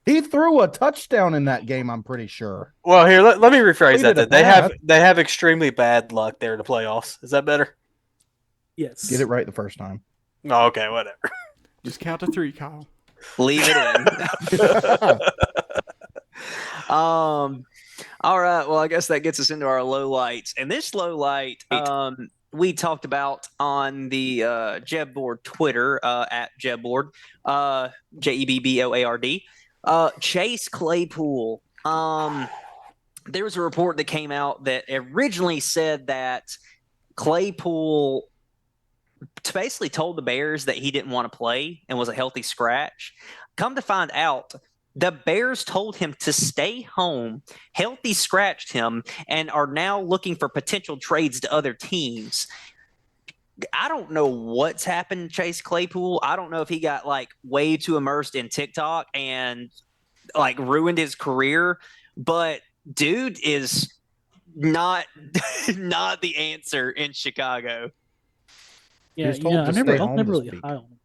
He threw a touchdown in that game, I'm pretty sure. Well, here, let me rephrase that. They have extremely bad luck there in the playoffs. Is that better? Yes. Get it right the first time. Oh, okay, whatever. Just count to 3, Kyle. Leave it in. All right. Well, I guess that gets us into our low lights. And this low light, we talked about on the JEB Board Twitter at JEB Board, JEB Board. Chase Claypool. There was a report that came out that originally said that Claypool basically told the Bears that he didn't want to play and was a healthy scratch. Come to find out, the Bears told him to stay home, healthy scratched him, and are now looking for potential trades to other teams. I don't know what's happened to Chase Claypool. I don't know if he got way too immersed in TikTok and ruined his career, but dude is not not the answer in Chicago. Yeah, was told to I stay never home this really week. high on him.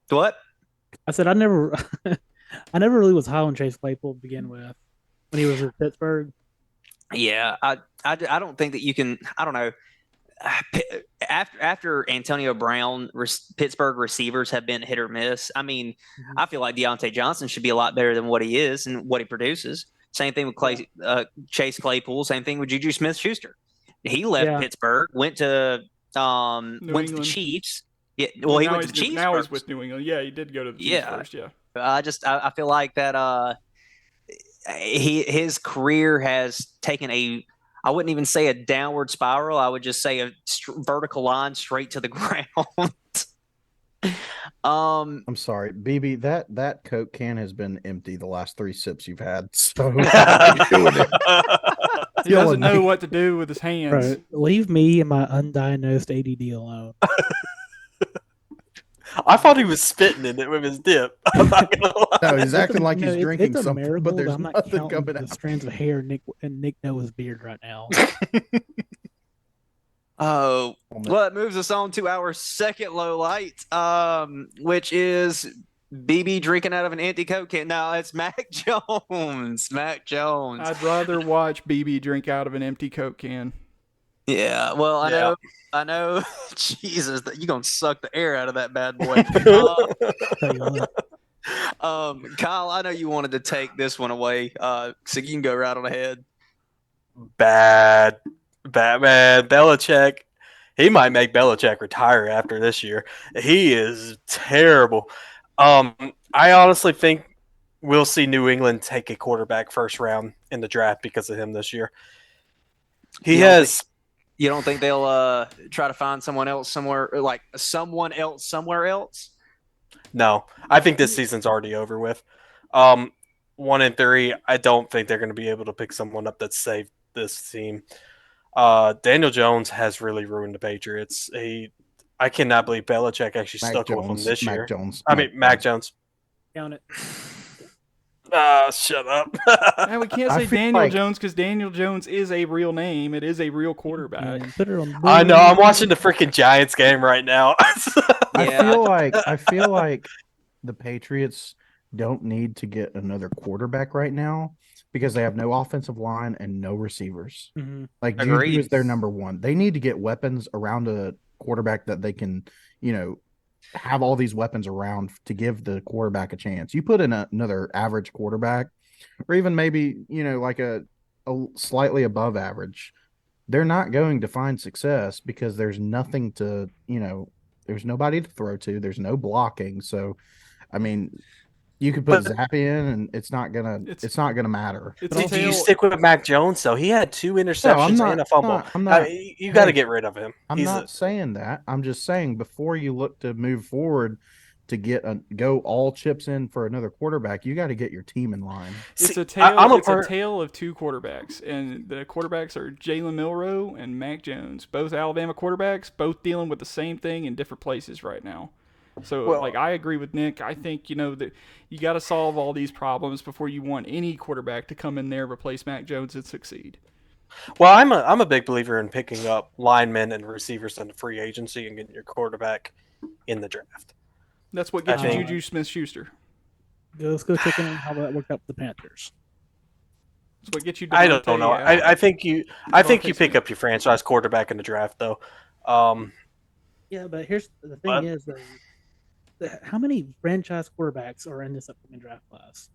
What? I said I never, I never really was high on Chase Claypool to begin with when he was at Pittsburgh. Yeah, I don't think that you can. I don't know. After Antonio Brown, Pittsburgh receivers have been hit or miss. I mean, I feel like Deontay Johnson should be a lot better than what he is and what he produces. Same thing with Chase Claypool. Same thing with Juju Smith-Schuster. He left Pittsburgh, went to the Chiefs. Yeah, well, he went to the Chiefs. Now first. he's with New England. Yeah, he did go to the Chiefs first. Yeah. I feel like that. His career has taken I wouldn't even say a downward spiral. I would just say a vertical line straight to the ground. I'm sorry, BB. That Coke can has been empty the last 3 sips you've had. So he doesn't know what to do with his hands. Right. Leave me and my undiagnosed ADD alone. I thought he was spitting in it with his dip. I'm not gonna lie. No, he's acting like he's drinking it's a something, miracle but there's I'm not nothing counting coming the out. strands of hair Nick Noah's beard right now. Oh, well, it moves us on to our second low light, which is BB drinking out of an empty Coke can. No, it's Mac Jones. Mac Jones. I'd rather watch BB drink out of an empty Coke can. Yeah, well, I know. Jesus, you're gonna suck the air out of that bad boy. Kyle, I know you wanted to take this one away, so you can go right on ahead. Bad, Batman, Belichick. He might make Belichick retire after this year. He is terrible. I honestly think we'll see New England take a quarterback first round in the draft because of him this year. You don't think they'll try to find someone else somewhere, or like someone else somewhere else? No, I think this season's already over with. 1-3. I don't think they're going to be able to pick someone up that saved this team. Daniel Jones has really ruined the Patriots. I cannot believe Belichick actually stuck with him this year. Mac Jones. Count it. Shut up. We can't say Daniel Jones because Daniel Jones is a real name. It is a real quarterback. I know. I'm watching the freaking Giants game right now. I feel like the Patriots don't need to get another quarterback right now because they have no offensive line and no receivers. Mm-hmm. Like Juju is their number one. They need to get weapons around a quarterback that they can, have all these weapons around to give the quarterback a chance. You put in another average quarterback, or even maybe, like a slightly above average, they're not going to find success because there's nothing to, there's nobody to throw to. There's no blocking. So, I mean, you could put Zappy in, and it's not gonna matter. Do you stick with Mac Jones though? He had 2 interceptions and a fumble. You got to get rid of him. I'm not saying that. I'm just saying before you look to move forward to go all chips in for another quarterback, you got to get your team in line. It's a tale of 2 quarterbacks, and the quarterbacks are Jalen Milroe and Mac Jones, both Alabama quarterbacks, both dealing with the same thing in different places right now. So, I agree with Nick. I think, that you got to solve all these problems before you want any quarterback to come in there, replace Mac Jones, and succeed. Well, I'm a big believer in picking up linemen and receivers in the free agency and getting your quarterback in the draft. That's what gets you Juju Smith-Schuster. Let's go check in on how that worked out with the Panthers. That's what gets you. I don't know. I think you pick up your franchise quarterback in the draft, though. Yeah, but here's the thing: is how many franchise quarterbacks are in this upcoming draft class?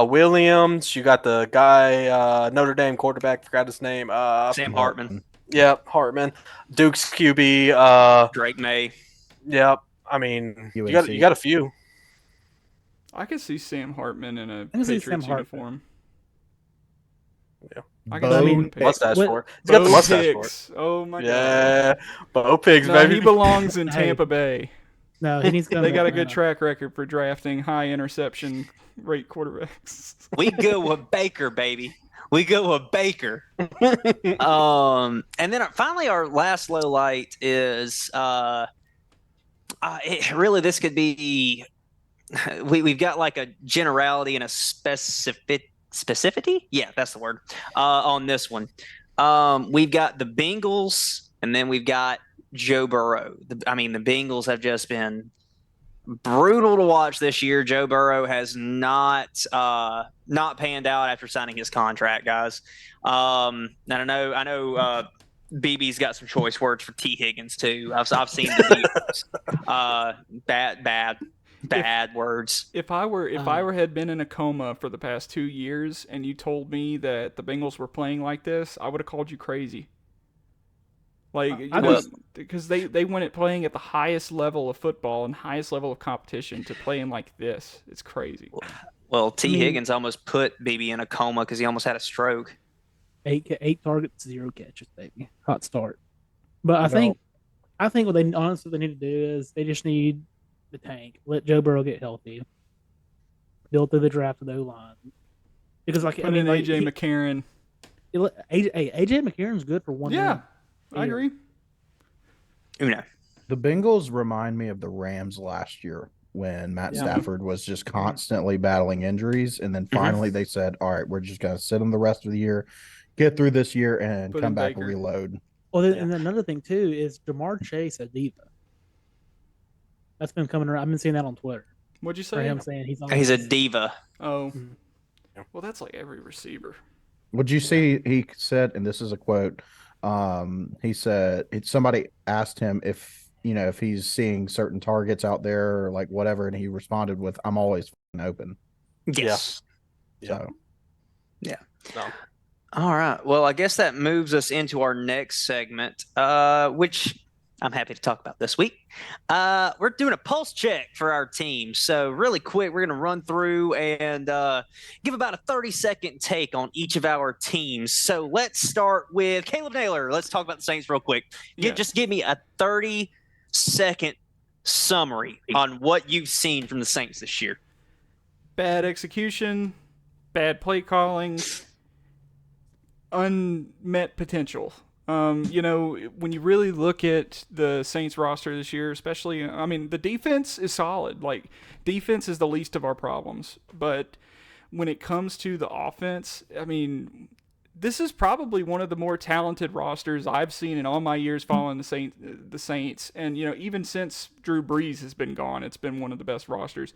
Williams, you got the guy, Notre Dame quarterback, forgot his name. Sam Hartman. Yep, Hartman. Duke's QB. Drake May. Yep. I mean, you got a few. I could see Sam Hartman in a Patriots uniform. Yeah. I can see mustache for it. He's got the mustache for it. Oh my god. Yeah. Bo Pigs, baby. He belongs in Tampa Bay. No, he needs to. They got a good track record for drafting high interception rate quarterbacks. We go with Baker, baby. We go with Baker. And then finally, our last low light is this could be. We've got like a generality and a specificity specificity. Yeah, that's the word. On this one, we've got the Bengals, and then we've got Joe Burrow. The Bengals have just been brutal to watch this year. Joe Burrow has not panned out after signing his contract, guys. And I know BB's got some choice words for T. Higgins too. I've seen the bad words. If I had been in a coma for the past 2 years and you told me that the Bengals were playing like this, I would have called you crazy. Like, because they went at playing at the highest level of football and highest level of competition to playing like this. It's crazy. Well, Higgins almost put BB in a coma because he almost had a stroke. 8 targets, 0 catches, baby. Hot start. But I think what they honestly need to do is they just need the tank. Let Joe Burrow get healthy. Build through the draft of the O-line. Because AJ McCarron. AJ McCarron's good for 1 year. Yeah. I agree. Uno. The Bengals remind me of the Rams last year when Matt Stafford was just constantly battling injuries. And then finally they said, all right, we're just going to sit him the rest of the year, get through this year, and come back and reload. Well, and another thing, too, is Jamar Chase a diva. That's been coming around. I've been seeing that on Twitter. What'd you say? For him saying he's a diva. Oh. Well, that's like every receiver. Would you see, he said, and this is a quote, he said somebody asked him if he's seeing certain targets out there or like whatever, and he responded with, "I'm always open." Yes. So. Yeah. No. All right. Well, I guess that moves us into our next segment, which I'm happy to talk about this week. We're doing a pulse check for our team. So really quick, we're going to run through and give about a 30-second take on each of our teams. So let's start with Caleb Naylor. Let's talk about the Saints real quick. Just give me a 30-second summary on what you've seen from the Saints this year. Bad execution, bad play calling, unmet potential. When you really look at the Saints roster this year, especially, the defense is solid. Like, defense is the least of our problems. But when it comes to the offense, this is probably one of the more talented rosters I've seen in all my years following the Saints. And, even since Drew Brees has been gone, it's been one of the best rosters.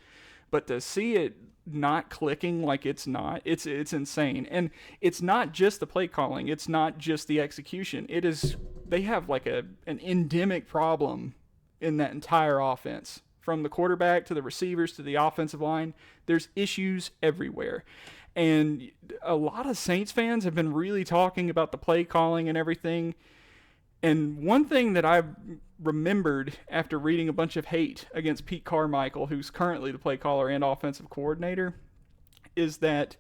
But to see it not clicking like it's insane. And it's not just the play calling, it's not just the execution. They have like an endemic problem in that entire offense. From the quarterback to the receivers to the offensive line, there's issues everywhere. And a lot of Saints fans have been really talking about the play calling and everything. And one thing that I've remembered after reading a bunch of hate against Pete Carmichael, who's currently the play caller and offensive coordinator, is that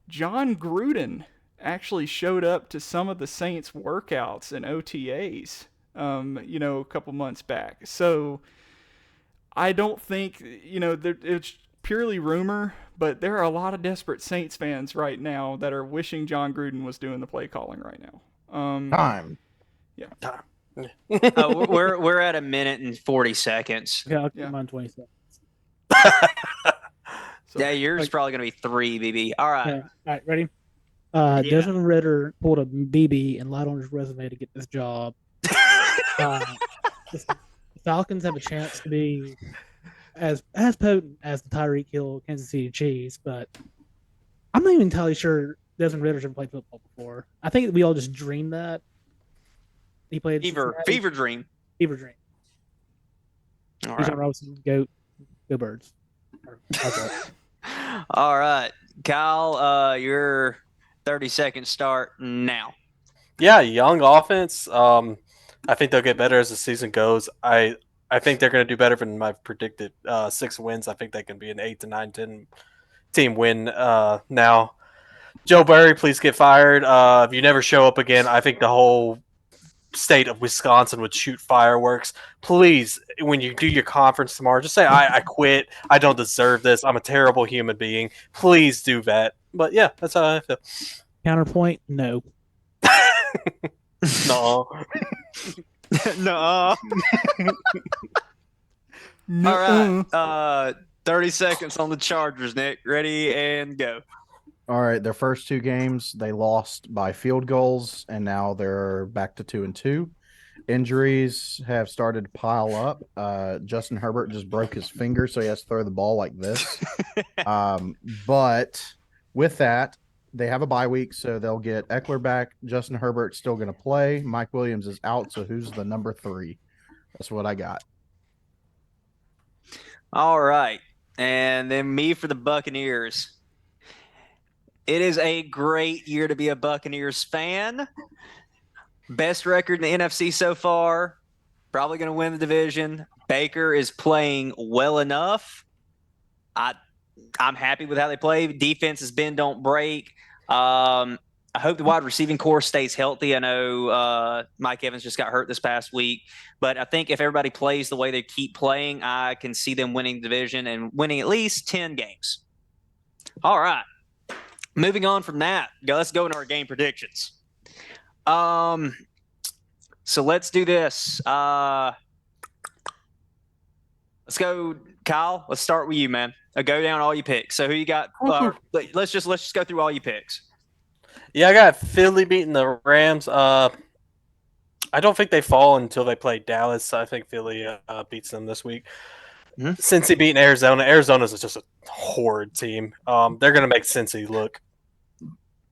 John Gruden actually showed up to some of the Saints workouts and OTAs, a couple months back. So I don't think, it's purely rumor, but there are a lot of desperate Saints fans right now that are wishing John Gruden was doing the play calling right now. Time. Yeah. We're at 1 minute and 40 seconds. Yeah, I'll keep mine 20 seconds. Yours is probably going to be 3, BB. All right. All right, ready? Desmond Ritter pulled a BB and lied on his resume to get this job. The Falcons have a chance to be as potent as the Tyreek Hill Kansas City Chiefs, but I'm not even entirely sure Desmond Ritter's ever played football before. I think we all just dreamed that. He played Fever Dream. Fever Dream. All Bijan right. Robinson, go Birds. All right. Kyle, your 30-second start now. Yeah, young offense. I think they'll get better as the season goes. I think they're going to do better than my predicted 6 wins. I think they can be an 8 to 9, 10 team win now. Joe Burry, please get fired. If you never show up again, I think the whole state of Wisconsin would shoot fireworks. Please, when you do your conference tomorrow, just say, I quit. I don't deserve this. I'm a terrible human being. Please do that. But yeah, that's how I feel. Counterpoint, no. No. No. All right. 30 seconds on the Chargers, Nick. Ready and go. All right, their first 2 games they lost by field goals, and now they're back to 2-2. Injuries have started to pile up. Justin Herbert just broke his finger, so he has to throw the ball like this. But with that, they have a bye week, so they'll get Eckler back. Justin Herbert's still going to play. Mike Williams is out, so who's the number 3? That's what I got. All right. And then me for the Buccaneers. It is a great year to be a Buccaneers fan. Best record in the NFC so far. Probably going to win the division. Baker is playing well enough. I'm happy with how they play. Defense has been don't break. I hope the wide receiving core stays healthy. I know Mike Evans just got hurt this past week, but I think if everybody plays the way they keep playing, I can see them winning the division and winning at least 10 games. All right. Moving on from that, let's go into our game predictions. So let's do this. Let's go, Kyle. Let's start with you, man. Go down all your picks. So who you got? Let's just go through all your picks. Yeah, I got Philly beating the Rams. I don't think they fall until they play Dallas. I think Philly beats them this week. Mm-hmm. Cincy beating Arizona. Arizona's just a horrid team. They're going to make Cincy look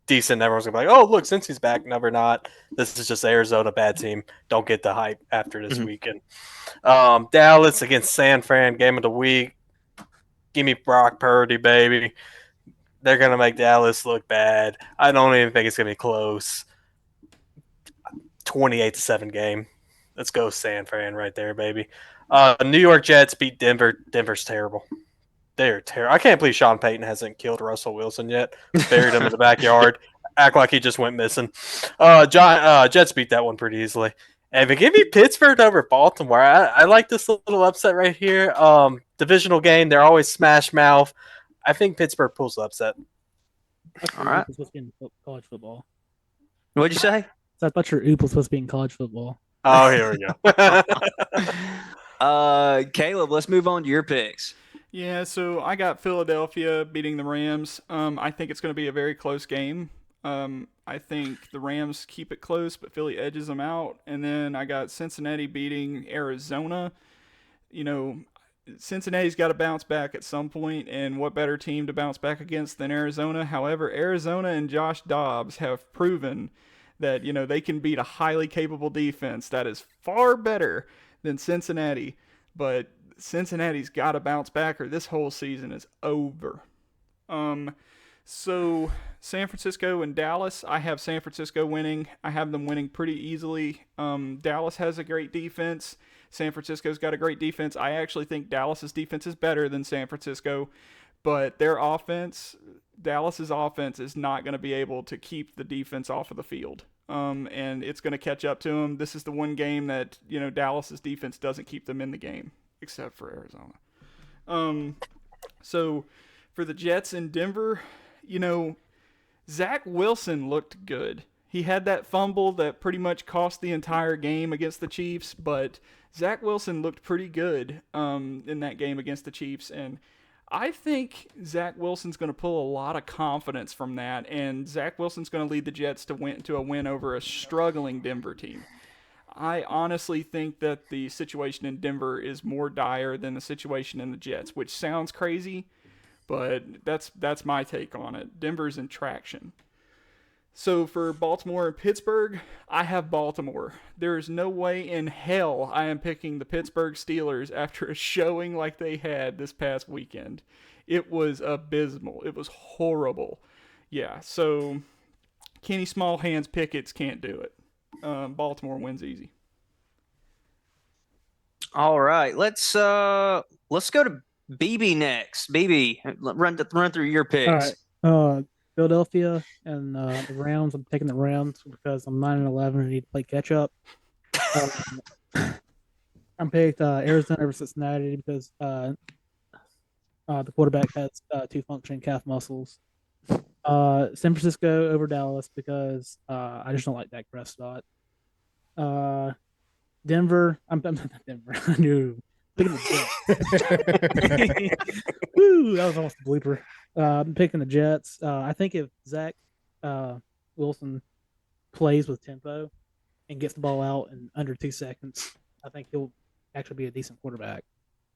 decent. Everyone's going to be like, oh, look, Cincy's back. No, we're not. This is just Arizona, bad team. Don't get the hype after this weekend. Dallas against San Fran, game of the week. Give me Brock Purdy, baby. They're going to make Dallas look bad. I don't even think it's going to be close. 28-7 game. Let's go San Fran right there, baby. New York Jets beat Denver. Denver's terrible. They're terrible. I can't believe Sean Payton hasn't killed Russell Wilson yet. Buried him in the backyard. Act like he just went missing. Jets beat that one pretty easily. And give me Pittsburgh over Baltimore. I like this little upset right here. Divisional game. They're always smash mouth. I think Pittsburgh pulls the upset. All right. Supposed to be in college football. What'd you say? So I thought your OOPP was supposed to be in college football. Oh, here we go. Caleb, let's move on to your picks. Yeah, so I got Philadelphia beating the Rams. I think it's going to be a very close game. I think the Rams keep it close, but Philly edges them out. And then I got Cincinnati beating Arizona. You know, Cincinnati's got to bounce back at some point, and what better team to bounce back against than Arizona? However, Arizona and Josh Dobbs have proven that, you know, they can beat a highly capable defense that is far better than Cincinnati. But Cincinnati's got to bounce back or this whole season is over. So San Francisco and Dallas, I have San Francisco winning. I have them winning pretty easily. Dallas has a great defense. San Francisco's got a great defense. I actually think Dallas's defense is better than San Francisco, but their offense, Dallas's offense, is not going to be able to keep the defense off of the field. And it's going to catch up to them. This is the one game that, you know, Dallas's defense doesn't keep them in the game, except for Arizona. So for the Jets in Denver, you know, Zach Wilson looked good. He had that fumble that pretty much cost the entire game against the Chiefs, but Zach Wilson looked pretty good in that game against the Chiefs, and I think Zach Wilson's going to pull a lot of confidence from that, and Zach Wilson's going to lead the Jets to a win over a struggling Denver team. I honestly think that the situation in Denver is more dire than the situation in the Jets, which sounds crazy, but that's my take on it. Denver's in traction. So for Baltimore and Pittsburgh, I have Baltimore. There is no way in hell I am picking the Pittsburgh Steelers after a showing like they had this past weekend. It was abysmal. It was horrible. Yeah, so Kenny Smallhands Pickett's can't do it. Baltimore wins easy. All right, let's go to BB next. BB, run through your picks. All right. Philadelphia and the Rams. I'm taking the Rams because I'm 9-11 and need to play catch up. I'm picked Arizona over Cincinnati because the quarterback has 2 functioning calf muscles. San Francisco over Dallas because I just don't like Dak Prescott. Denver. I'm not Denver. I knew. Woo, that was almost a blooper. I'm picking the Jets. I think if Zach Wilson plays with tempo and gets the ball out in under 2 seconds, I think he'll actually be a decent quarterback.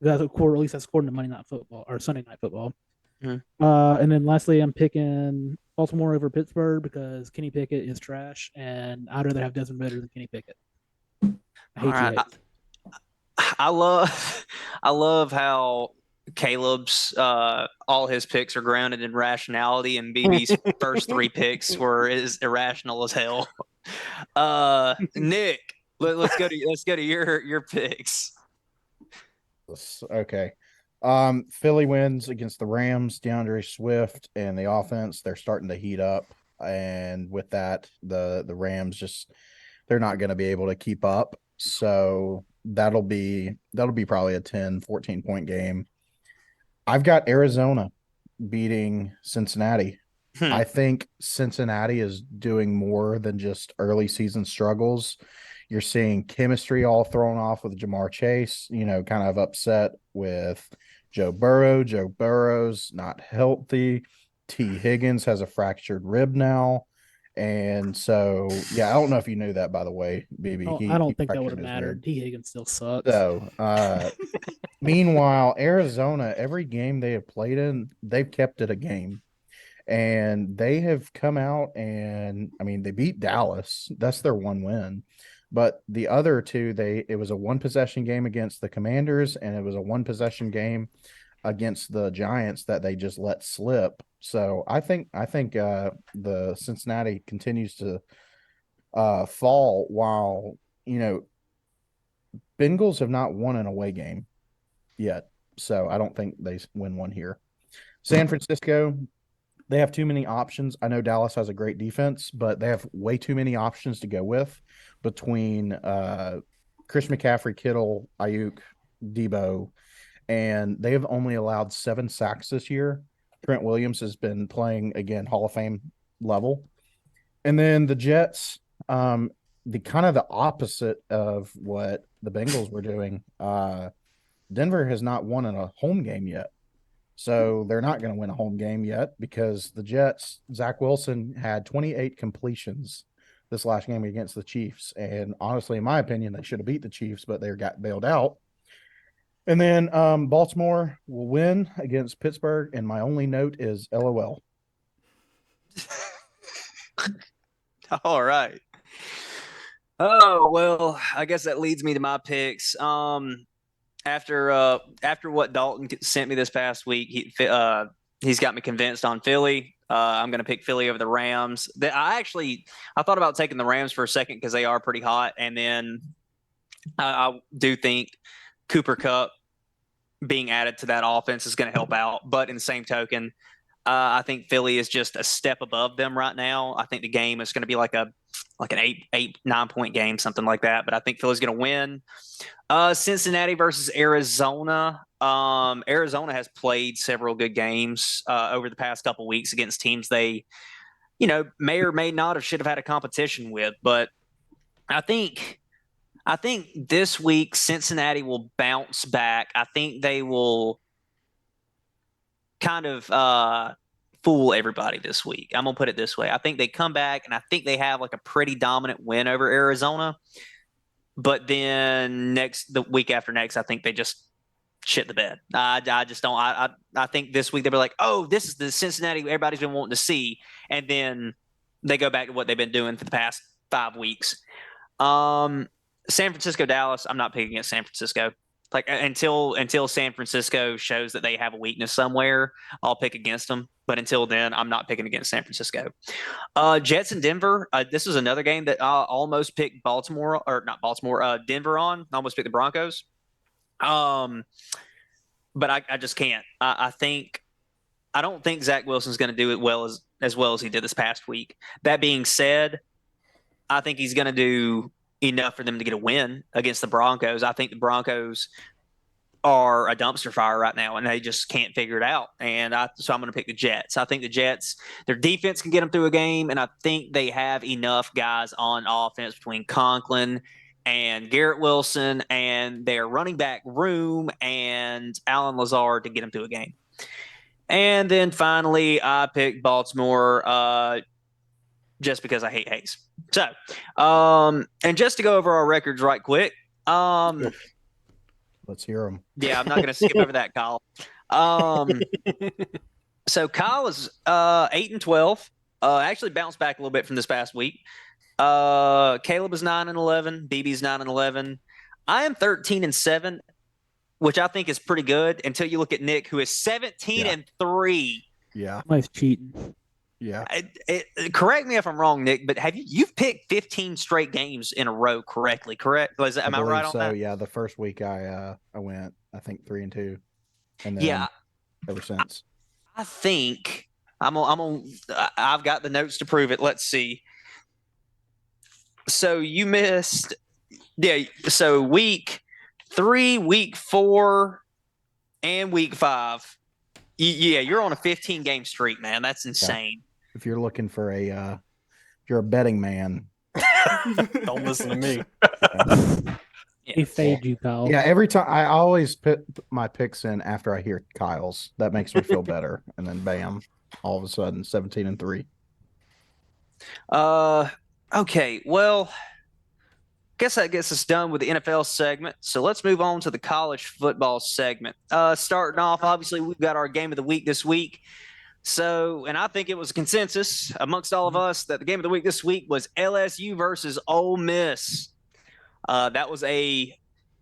At least that's according to Monday Night Football or Sunday Night Football. And then lastly, I'm picking Baltimore over Pittsburgh because Kenny Pickett is trash, and I'd rather have Desmond Ritter than Kenny Pickett. I love how Caleb's all his picks are grounded in rationality, and BB's first 3 picks were as irrational as hell. Nick, let's go to your picks. Okay. Philly wins against the Rams. DeAndre Swift and the offense, they're starting to heat up, and with that, the Rams they're not going to be able to keep up. So that'll be probably a 10-14 point game. I've got Arizona beating Cincinnati. I think Cincinnati is doing more than just early season struggles. You're seeing chemistry all thrown off with Jamar Chase, kind of upset with Joe Burrow. Joe Burrow's not healthy. T. Higgins has a fractured rib now. And so, I don't know if you knew that, by the way, BB. I don't think that would have mattered. T. Higgins still sucks. So, meanwhile, Arizona, every game they have played in, they've kept it a game. And they have come out and, they beat Dallas. That's their one win. But the other two, it was a 1-possession game against the Commanders, and it was a 1-possession game against the Giants that they just let slip. So I think the Cincinnati continues to fall while, Bengals have not won an away game yet. So I don't think they win one here. San Francisco, they have too many options. I know Dallas has a great defense, but they have way too many options to go with between Chris McCaffrey, Kittle, Ayuk, Debo, and they have only allowed 7 sacks this year. Trent Williams has been playing, again, Hall of Fame level. And then the Jets, the kind of the opposite of what the Bengals were doing. Denver has not won in a home game yet. So they're not going to win a home game yet because the Jets, Zach Wilson had 28 completions this last game against the Chiefs. And honestly, in my opinion, they should have beat the Chiefs, but they got bailed out. And then Baltimore will win against Pittsburgh. And my only note is LOL. All right. Oh, well, I guess that leads me to my picks. After what Dalton sent me this past week, he's got me convinced on Philly. I'm going to pick Philly over the Rams. I thought about taking the Rams for a second because they are pretty hot, and then I do think Cooper Kupp being added to that offense is going to help out. But in the same token, I think Philly is just a step above them right now. I think the game is going to be like an 9 point game, something like that. But I think Philly's going to win. Cincinnati versus Arizona. Arizona has played several good games over the past couple weeks against teams they, may or may not have should have had a competition with. But I think this week Cincinnati will bounce back. I think they will kind of fool everybody this week. I'm gonna put it this way. I think they come back and I think they have like a pretty dominant win over Arizona. But then the week after next, I think they just shit the bed. I just don't. I think this week they'll be like, oh, this is the Cincinnati everybody's been wanting to see, and then they go back to what they've been doing for the past 5 weeks. San Francisco, Dallas. I'm not picking against San Francisco. Like until San Francisco shows that they have a weakness somewhere, I'll pick against them. But until then, I'm not picking against San Francisco. Jets and Denver. This was another game that I almost picked Denver on. I almost picked the Broncos. But I just can't. I don't think Zach Wilson's going to do it as well as he did this past week. That being said, I think he's going to do enough for them to get a win against the Broncos. I think the Broncos are a dumpster fire right now, and they just can't figure it out. And so I'm going to pick the Jets. I think the Jets, their defense can get them through a game, and I think they have enough guys on offense between Conklin and Garrett Wilson and their running back room and Alan Lazard to get them through a game. And then finally, I picked Baltimore just because I hate Hayes. So, and just to go over our records right quick. Let's hear them. Yeah, I'm not going to skip over that, Kyle. So Kyle is 8-12. Actually bounced back a little bit from this past week. Caleb is 9-11. BB's 9-11. I am 13-7, which I think is pretty good until you look at Nick, who is 17-3. Yeah. Nice cheating. Yeah. Correct me if I'm wrong, Nick, but you've picked 15 straight games in a row correctly? Correct? Am I right on that? Yeah. The first week I went, I think 3-2, and then Yeah. ever since. I think I've got the notes to prove it. Let's see. So you missed, yeah. So week 3, week 4, and week 5. Yeah, you're on a 15 game streak, man. That's insane. If you're looking for if you're a betting man, Don't listen to me. He fade you, Kyle. Yeah, every time I always put my picks in after I hear Kyle's. That makes me feel better. And then bam, all of a sudden 17-3. Okay, well, guess that gets us done with the NFL segment. So let's move on to the college football segment. Starting off, obviously, we've got our game of the week this week. So, and I think it was a consensus amongst all of us that the game of the week this week was LSU versus Ole Miss. That was a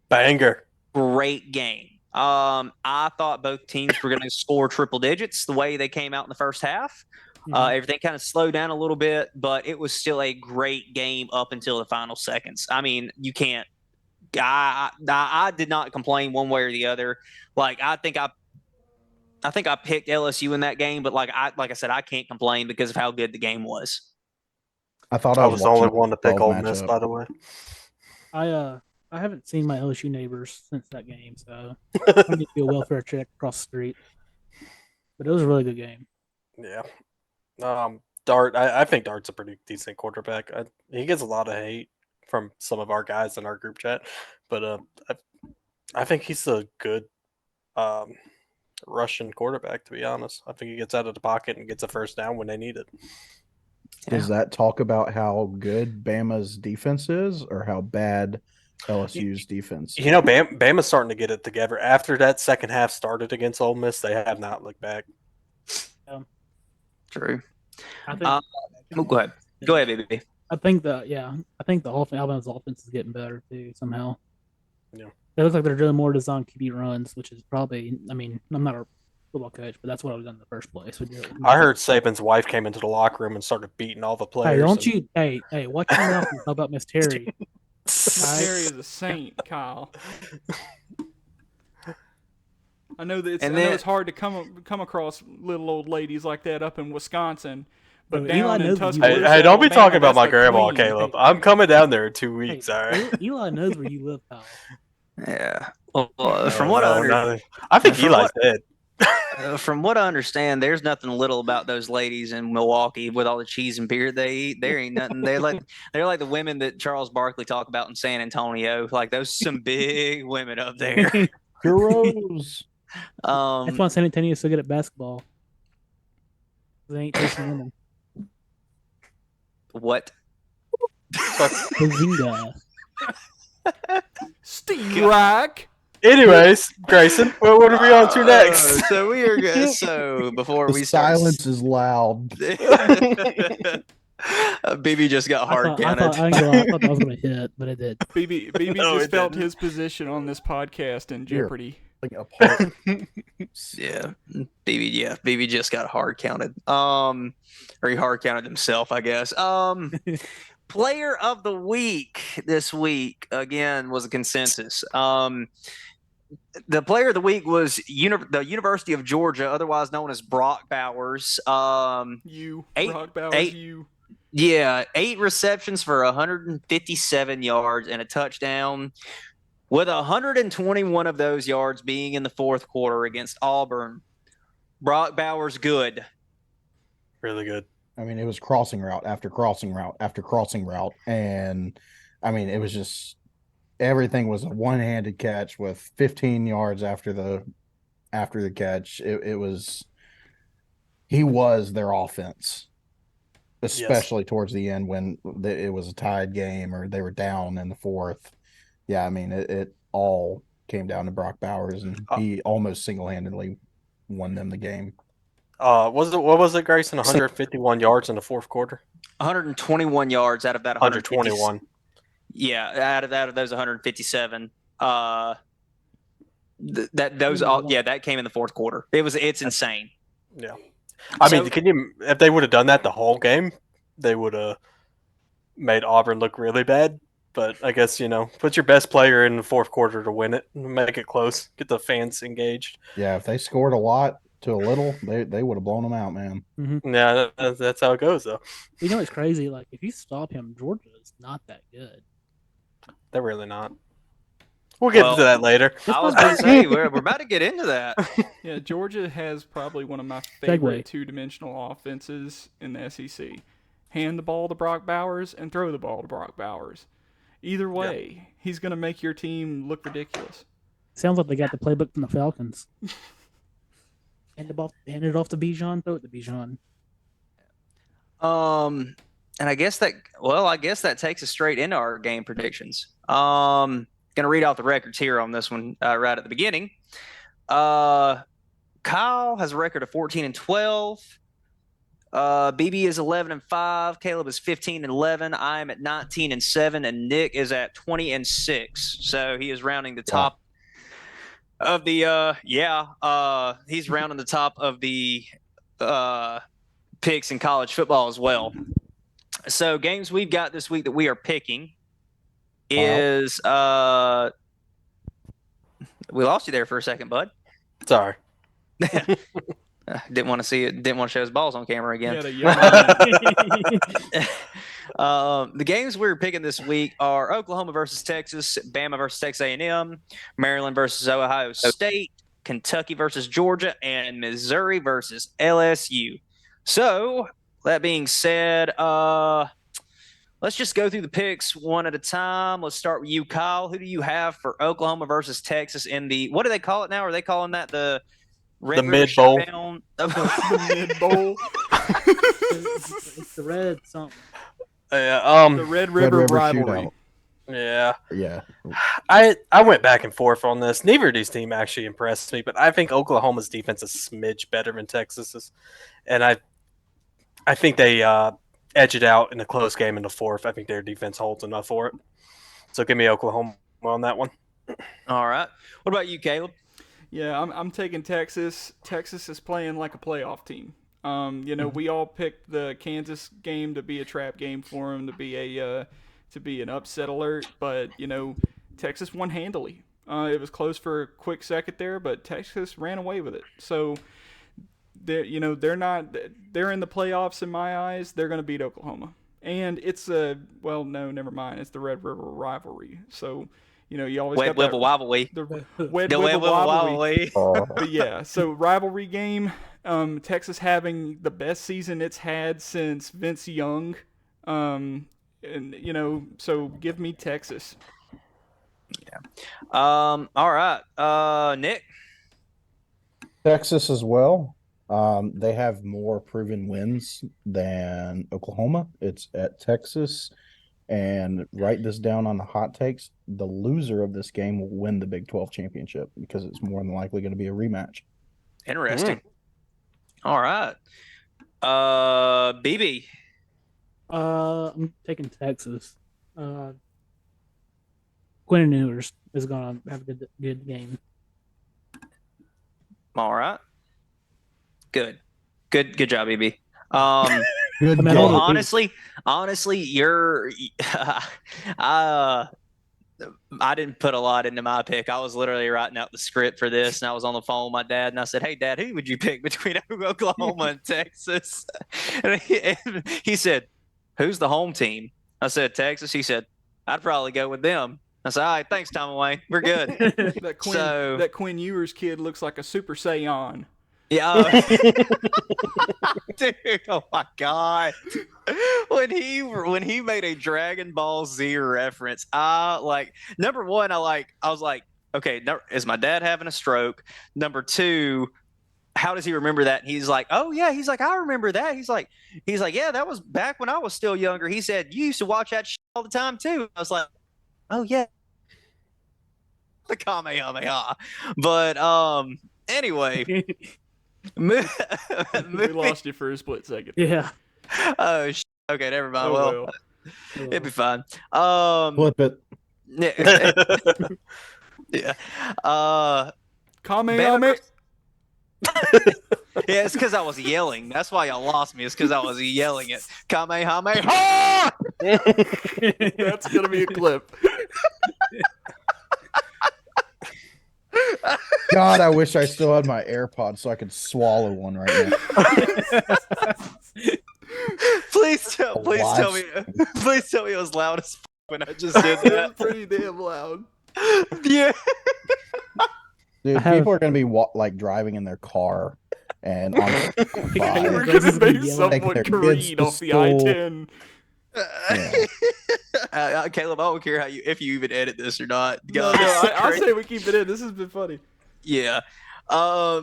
banger, great game. I thought both teams were going to score triple digits the way they came out in the first half. Everything kind of slowed down a little bit, but it was still a great game up until the final seconds. I mean, you can't. I did not complain one way or the other. Like I think I picked LSU in that game, but like I said, I can't complain because of how good the game was. I thought I was the only watching one to pick the Ole Miss, matchup. by the way. I haven't seen my LSU neighbors since that game, so I need to do a welfare check across the street. But it was a really good game. Yeah. Dart, I think Dart's a pretty decent quarterback. He gets a lot of hate from some of our guys in our group chat, but I think he's a good Russian quarterback, to be honest. I think he gets out of the pocket and gets a first down when they need it. Does that talk about how good Bama's defense is or how bad LSU's defense is? You know, Bama's starting to get it together. After that second half started against Ole Miss, they have not looked back. True. I think. Go ahead. Go ahead, baby. I think the Alabama's offense is getting better too somehow. Yeah. It looks like they're doing more design QB runs, which is probably. I mean, I'm not a football coach, but that's what I was done in the first place. I heard Saban's wife came into the locker room and started beating all the players. Hey, don't you? Hey, watch your mouth and talk about Miss Terry. Terry is a saint, Kyle. I know that And I know then- it's hard to come across little old ladies like that up in Wisconsin, but Bro, Eli down in knows where you Tuscaloosa, live. Hey, don't be Alabama, talking about that's my the grandma, queen. Caleb. I'm coming down there in 2 weeks, all right? Eli knows where you live, pal. Yeah. Well, from what I think from Eli's what- dead. From what I understand, there's nothing little about those ladies in Milwaukee with all the cheese and beer they eat. There ain't nothing. They're like the women that Charles Barkley talk about in San Antonio. Like those some big women up there. Heroes. That's why San Antonio's so good at basketball. They ain't chasing women. What? Bazinga. Steve Rock. Anyways, Grayson, what are we on to next? So we are good. So before The we start, silence is loud. BB just got hard I counted. thought that was going to hit, but it did. BB No, just it felt didn't. his position on this podcast in Here. jeopardy. Like, apart. Yeah, BB just got hard counted. Or he hard counted himself, I guess. Player of the week this week again was a consensus. The player of the week was the University of Georgia, otherwise known as Brock Bowers. You, Eight- Brock Bowers, eight- you. Yeah, 8 receptions for 157 yards and a touchdown, with 121 of those yards being in the fourth quarter against Auburn. Brock Bowers, good. Really good. I mean, it was crossing route after crossing route after crossing route. And I mean, it was just everything was a one-handed catch with 15 yards after the catch. It was he was their offense, Yes. especially towards the end when it was a tied game or they were down in the fourth. Yeah, I mean, it all came down to Brock Bowers, and he almost single-handedly won them the game. What was it, Grayson? 151 yards in the fourth quarter. 121 yards out of that 121. Yeah, out of those 157. That came in the fourth quarter. It's insane. Yeah. I mean, if they would have done that the whole game, they would have made Auburn look really bad. But I guess, put your best player in the fourth quarter to win it, make it close, get the fans engaged. Yeah, if they scored a lot to a little, they would have blown them out, man. Mm-hmm. Yeah, that's how it goes, though. It's crazy. Like, if you stop him, Georgia is not that good. They're really not. We'll get into that later. I was going to say, we're about to get into that. Yeah, Georgia has probably one of my favorite two-dimensional offenses in the SEC. Hand the ball to Brock Bowers and throw the ball to Brock Bowers. Either way, he's going to make your team look ridiculous. Sounds like they got the playbook from the Falcons. Hand it off to Bijan, throw it to Bijan. And I guess that takes us straight into our game predictions. Going to read off the records here on this one right at the beginning. Kyle has a record of 14-12. BB is 11-5. Caleb is 15-11. I am at 19-7, and Nick is at 20-6. So he is rounding the top of the. He's rounding the top of the picks in college football as well. So games we've got this week that we are picking is we lost you there for a second, bud. Sorry. Didn't want to see it. Didn't want to show his balls on camera again. The games we're picking this week are Oklahoma versus Texas, Bama versus Texas A&M, Maryland versus Ohio State, Kentucky versus Georgia, and Missouri versus LSU. So that being said, let's just go through the picks one at a time. Let's start with you, Kyle. Who do you have for Oklahoma versus Texas in the? What do they call it now? Are they calling that the mid bowl? The mid bowl. It's the red something. The Red River rivalry. Shootout. Yeah. Yeah. I went back and forth on this. Neither of these teams actually impressed me, but I think Oklahoma's defense is a smidge better than Texas's, and I think they edge it out in a close game in the fourth. I think their defense holds enough for it. So give me Oklahoma on that one. All right. What about you, Caleb? Yeah, I'm taking Texas. Texas is playing like a playoff team. We all picked the Kansas game to be a trap game for them, to be an upset alert, but Texas won handily. It was close for a quick second there, but Texas ran away with it. So they're in the playoffs in my eyes. They're going to beat Oklahoma, and it's never mind. It's the Red River rivalry. So you always got that rivalry. The Red River rivalry. But yeah, so rivalry game. Texas having the best season it's had since Vince Young. So give me Texas. Yeah. All right. Nick. Texas as well. They have more proven wins than Oklahoma. It's at Texas. And write this down on the hot takes. The loser of this game will win the Big 12 championship because it's more than likely going to be a rematch. Interesting. All right. BB. I'm taking Texas. Quinn Ewers is going to have a good game. All right. Good job, BB. Good well, honestly, you're. I didn't put a lot into my pick. I was literally writing out the script for this, and I was on the phone with my dad, and I said, "Hey, Dad, who would you pick between Oklahoma and Texas?" And he said, "Who's the home team?" I said, "Texas." He said, "I'd probably go with them." I said, "All right, thanks, Tom and Wayne. We're good." That Quinn Ewers kid looks like a Super Saiyan. Yeah. Dude, oh my God. When he made a Dragon Ball Z reference, number one, I was like, okay, is my dad having a stroke? Number two, how does he remember that? And he's like, oh yeah. He's like, I remember that. He's like, yeah, that was back when I was still younger. He said, you used to watch that all the time too. I was like, oh yeah, the Kamehameha. But anyway, We lost you for a split second. Yeah. Oh, okay, never mind. Oh, Well, well. it'd be fine. Flip it. Yeah. Yeah. Kamehameha. Yeah, it's because I was yelling. That's why y'all lost me. It's because I was yelling it. Kamehameha! That's gonna be a clip. God, I wish I still had my AirPods so I could swallow one right now. Please tell me it was loud as fuck when I just did that. That's pretty damn loud. Yeah. Dude, people are gonna be like driving in their car and on We're This gonna is gonna make be yelling. someone Take their careen kids to off the school. I-10. Caleb, I don't care if you even edit this or not. No, I say we keep it in. This has been funny. Yeah. All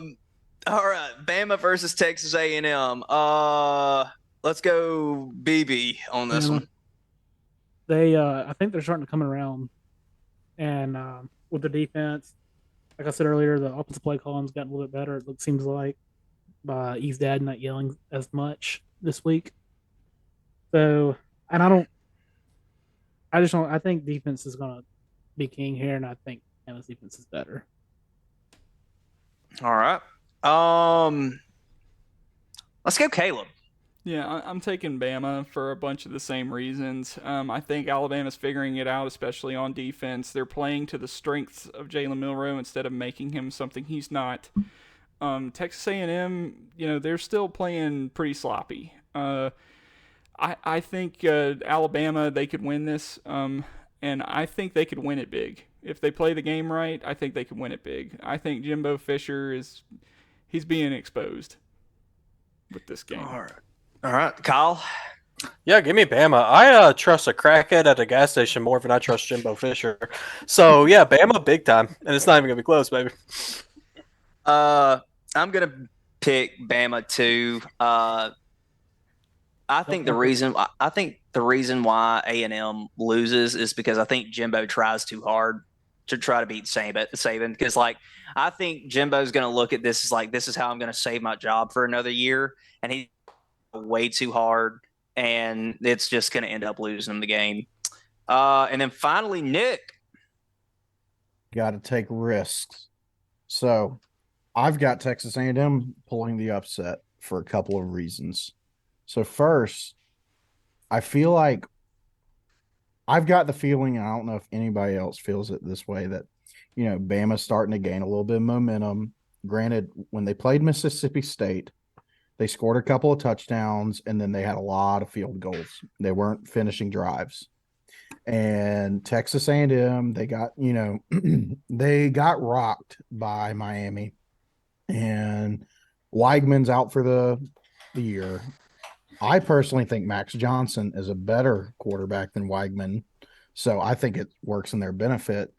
right. Bama versus Texas A&M. Let's go BB on this one. They, I think they're starting to come around, and with the defense, like I said earlier, the offensive play calling's gotten a little bit better. It seems like by Eve's dad not yelling as much this week. So, and I think defense is gonna be king here, and I think Bama's defense is better. All right. Let's go Caleb. Yeah, I'm taking Bama for a bunch of the same reasons. I think Alabama's figuring it out, especially on defense. They're playing to the strengths of Jalen Milroe instead of making him something he's not. Texas A&M, they're still playing pretty sloppy. I think Alabama, they could win this, and I think they could win it big. If they play the game right, I think they could win it big. I think Jimbo Fisher he's being exposed with this game. All right, Kyle. Yeah, give me Bama. I trust a crackhead at a gas station more than I trust Jimbo Fisher. So yeah, Bama big time, and it's not even gonna be close, baby. I'm gonna pick Bama too. I think the reason why A&M loses is because I think Jimbo tries too hard to try to beat Saban. Because I think Jimbo's gonna look at this as this is how I'm gonna save my job for another year, and he way too hard, and it's just going to end up losing him the game. And then finally, Nick. Got to take risks. So I've got Texas A&M pulling the upset for a couple of reasons. So first, I feel like I've got the feeling, and I don't know if anybody else feels it this way, that, Bama's starting to gain a little bit of momentum. Granted, when they played Mississippi State, they scored a couple of touchdowns, and then they had a lot of field goals. They weren't finishing drives. And Texas A&M, they got, they got rocked by Miami. And Weigman's out for the year. I personally think Max Johnson is a better quarterback than Weigman, so I think it works in their benefit.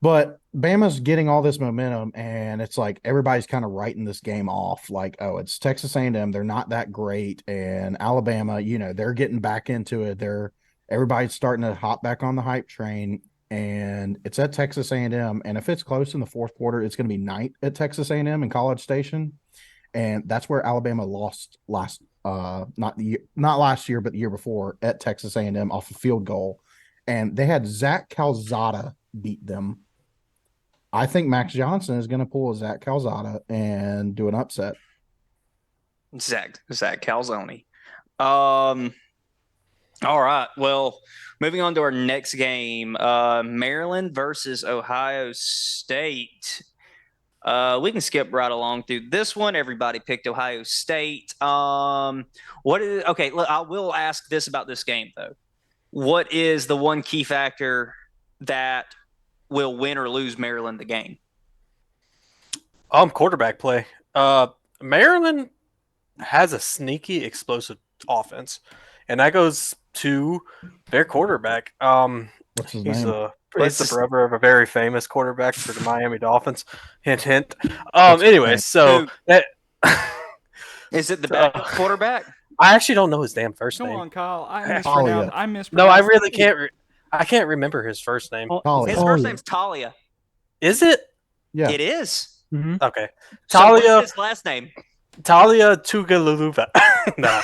But Bama's getting all this momentum, and it's like everybody's kind of writing this game off like, oh, it's Texas A&M. They're not that great. And Alabama, they're getting back into it. Everybody's starting to hop back on the hype train, and it's at Texas A&M. And if it's close in the fourth quarter, it's going to be night at Texas A&M in College Station. And that's where Alabama lost not last year, but the year before at Texas A&M off a field goal. And they had Zach Calzada beat them. I think Max Johnson is going to pull a Zach Calzada and do an upset. Zach Calzone. All right. Well, moving on to our next game, Maryland versus Ohio State. We can skip right along through this one. Everybody picked Ohio State. I will ask this about this game though. What is the one key factor that will win or lose Maryland the game? Quarterback play. Maryland has a sneaky, explosive offense, and that goes to their quarterback. What's his He's name? a He's the brother of a very famous quarterback for the Miami Dolphins. Hint, hint. That's Anyway, right. so that, Is it the backup quarterback? I actually don't know his damn first Come name. on, Kyle. I Talia. mispronounced. No, I really can't. I can't remember his first name. Talia. His first name's Talia. Is it? Yeah. It is. Mm-hmm. Okay. So Talia. what's his last name? Talia Tugaluluva. No.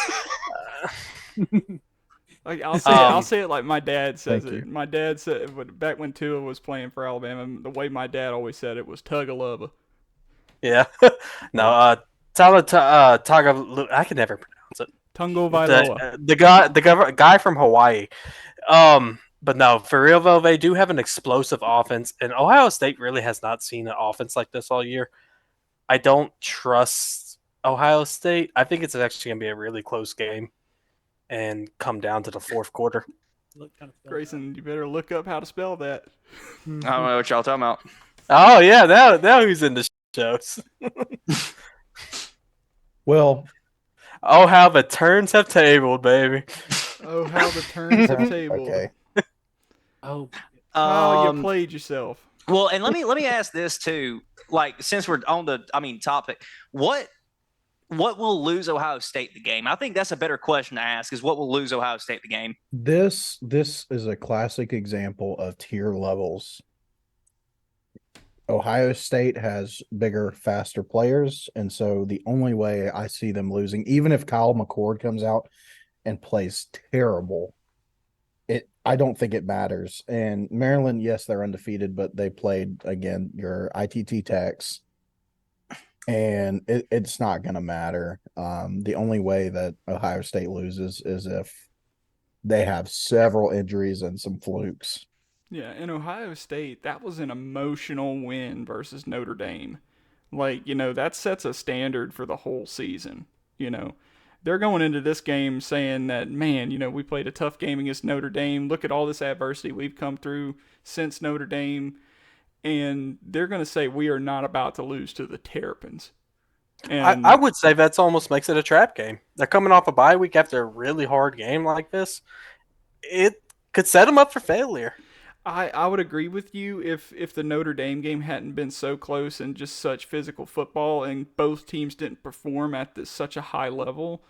Like I'll say it like my dad says Thank it. My dad said back when Tua was playing for Alabama, the way my dad always said it was Tugalova. Yeah. No. Taga. I can never pronounce it. Tungo Vailoa. The guy from Hawaii. But no, for real though, they do have an explosive offense, and Ohio State really has not seen an offense like this all year. I don't trust Ohio State. I think it's actually going to be a really close game and come down to the fourth quarter. Graison, you better look up how to spell that. I don't know what y'all talking about. Oh yeah, now he's in the shows. Well, oh, how the turns have tabled, baby. Oh, how the turns have tabled. okay. Oh, Oh, you played yourself. Well, and let me ask this too. Like, since we're on the topic, what will lose Ohio State the game? I think that's a better question to ask. Is what will lose Ohio State the game? This is a classic example of tier levels. Ohio State has bigger, faster players, and so the only way I see them losing, even if Kyle McCord comes out and plays terrible, I don't think it matters. And Maryland, yes, they're undefeated, but they played, again, your ITT Techs, and it's not going to matter. The only way that Ohio State loses is if they have several injuries and some flukes. Yeah, in Ohio State, that was an emotional win versus Notre Dame. Like, that sets a standard for the whole season. They're going into this game saying that, man, we played a tough game against Notre Dame. Look at all this adversity we've come through since Notre Dame. And they're going to say we are not about to lose to the Terrapins. And I would say that's almost makes it a trap game. They're coming off a bye week after a really hard game like this. It could set them up for failure. I would agree with you if the Notre Dame game hadn't been so close and just such physical football and both teams didn't perform at such a high level.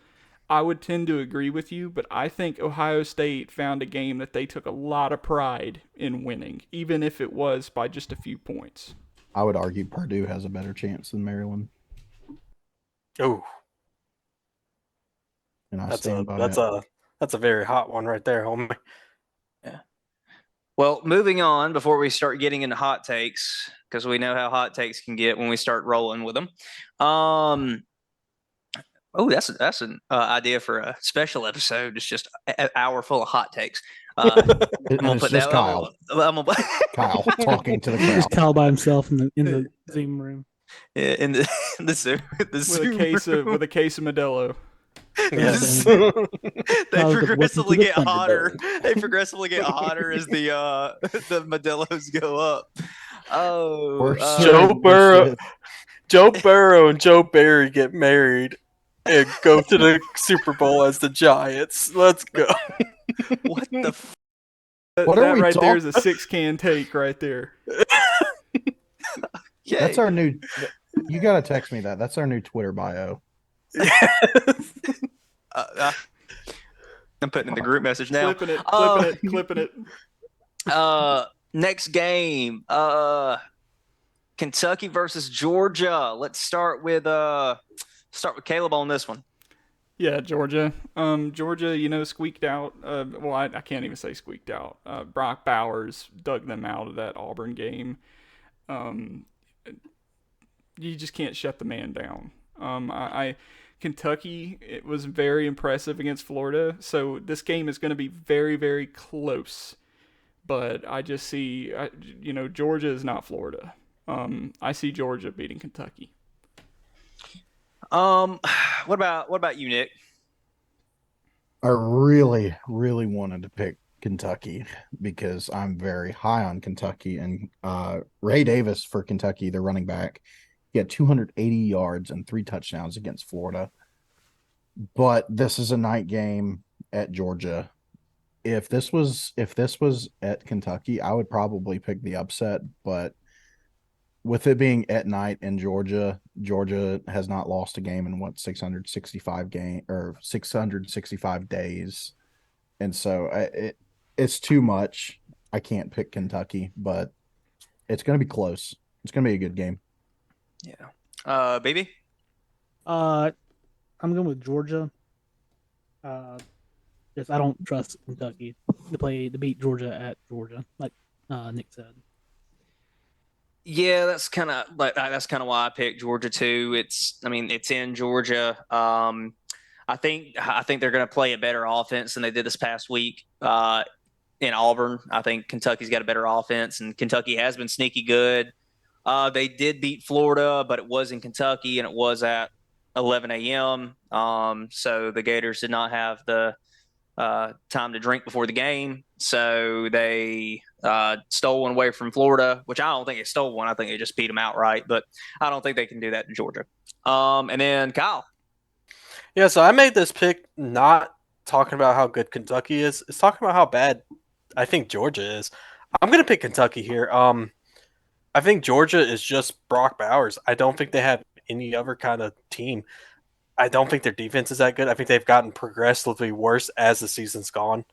I would tend to agree with you, but I think Ohio State found a game that they took a lot of pride in winning, even if it was by just a few points. I would argue Purdue has a better chance than Maryland. Oh, And I that's stand by that. a very hot one right there, homie. Yeah. Well, moving on before we start getting into hot takes, because we know how hot takes can get when we start rolling with them. Oh, that's an idea for a special episode. It's just an hour full of hot takes. It's just Kyle. Kyle talking to the just crowd. Kyle by himself in the Zoom room. in the Zoom, With a case of Modelo. Yes. They Kyle, progressively welcome to the get hotter. Thunderdome. They progressively get hotter as the Modelos go up. Oh, We're Joe Burrow and Joe Barry get married and go to the Super Bowl as the Giants. Let's go. what the? What are That we right there talking- is a 6-can take right there. Yeah. That's our new. You gotta text me that. That's our new Twitter bio. I'm putting in the group message now. Clipping it. Next game, Kentucky versus Georgia. Let's start with Caleb on this one. Yeah, Georgia. Georgia, squeaked out. I can't even say squeaked out. Brock Bowers dug them out of that Auburn game. You just can't shut the man down. Kentucky, it was very impressive against Florida. So this game is going to be very, very close. But I just see, Georgia is not Florida. I see Georgia beating Kentucky. What about you, Nick? I really, really wanted to pick Kentucky because I'm very high on Kentucky, and Ray Davis for Kentucky, their running back, he had 280 yards and 3 touchdowns against Florida. But this is a night game at Georgia, if this was at Kentucky, I would probably pick the upset, but with it being at night in Georgia, Georgia has not lost a game in 665 days. And so it's too much. I can't pick Kentucky, but it's going to be close. It's going to be a good game. Yeah. BB? I'm going with Georgia. Just I don't trust Kentucky to beat Georgia at Georgia, like Nick said. Yeah, that's kind of why I picked Georgia too. It's in Georgia. I think they're going to play a better offense than they did this past week in Auburn. I think Kentucky's got a better offense, and Kentucky has been sneaky good. They did beat Florida, but it was in Kentucky and it was at 11 a.m. So the Gators did not have the time to drink before the game, so they stole one away from Florida, which I don't think they stole one. I think they just beat them outright, but I don't think they can do that in Georgia. And then Kyle. Yeah, so I made this pick not talking about how good Kentucky is. It's talking about how bad I think Georgia is. I'm going to pick Kentucky here. I think Georgia is just Brock Bowers. I don't think they have any other kind of team. I don't think their defense is that good. I think they've gotten progressively worse as the season's gone.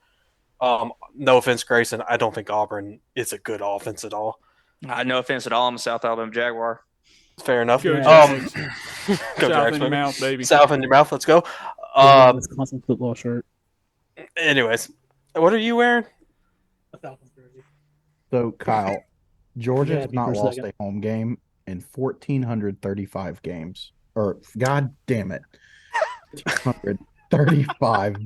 No offense, Graison. I don't think Auburn is a good offense at all. No offense at all. I'm a South Alabama Jaguar. Fair enough. Go Jags. Go South Jags, in your baby. mouth, baby. South in your mouth. Let's go. Wisconsin football shirt. Anyways, what are you wearing? A Falcons jersey. So, Kyle, Georgia Yeah, has be not for a lost second. a home game in 1,435 games. Or, God damn it, 1,435.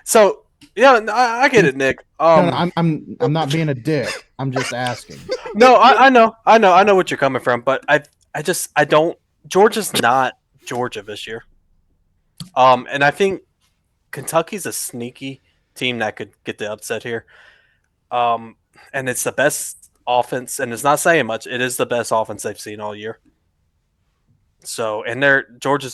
So, yeah, I get it, Nick. No, I'm not being a dick. I'm just asking. No, I know what you're coming from, but I don't. Georgia's not Georgia this year. And I think Kentucky's a sneaky team that could get the upset here. And it's the best offense, and it's not saying much. It is the best offense they've seen all year. So, and Georgia.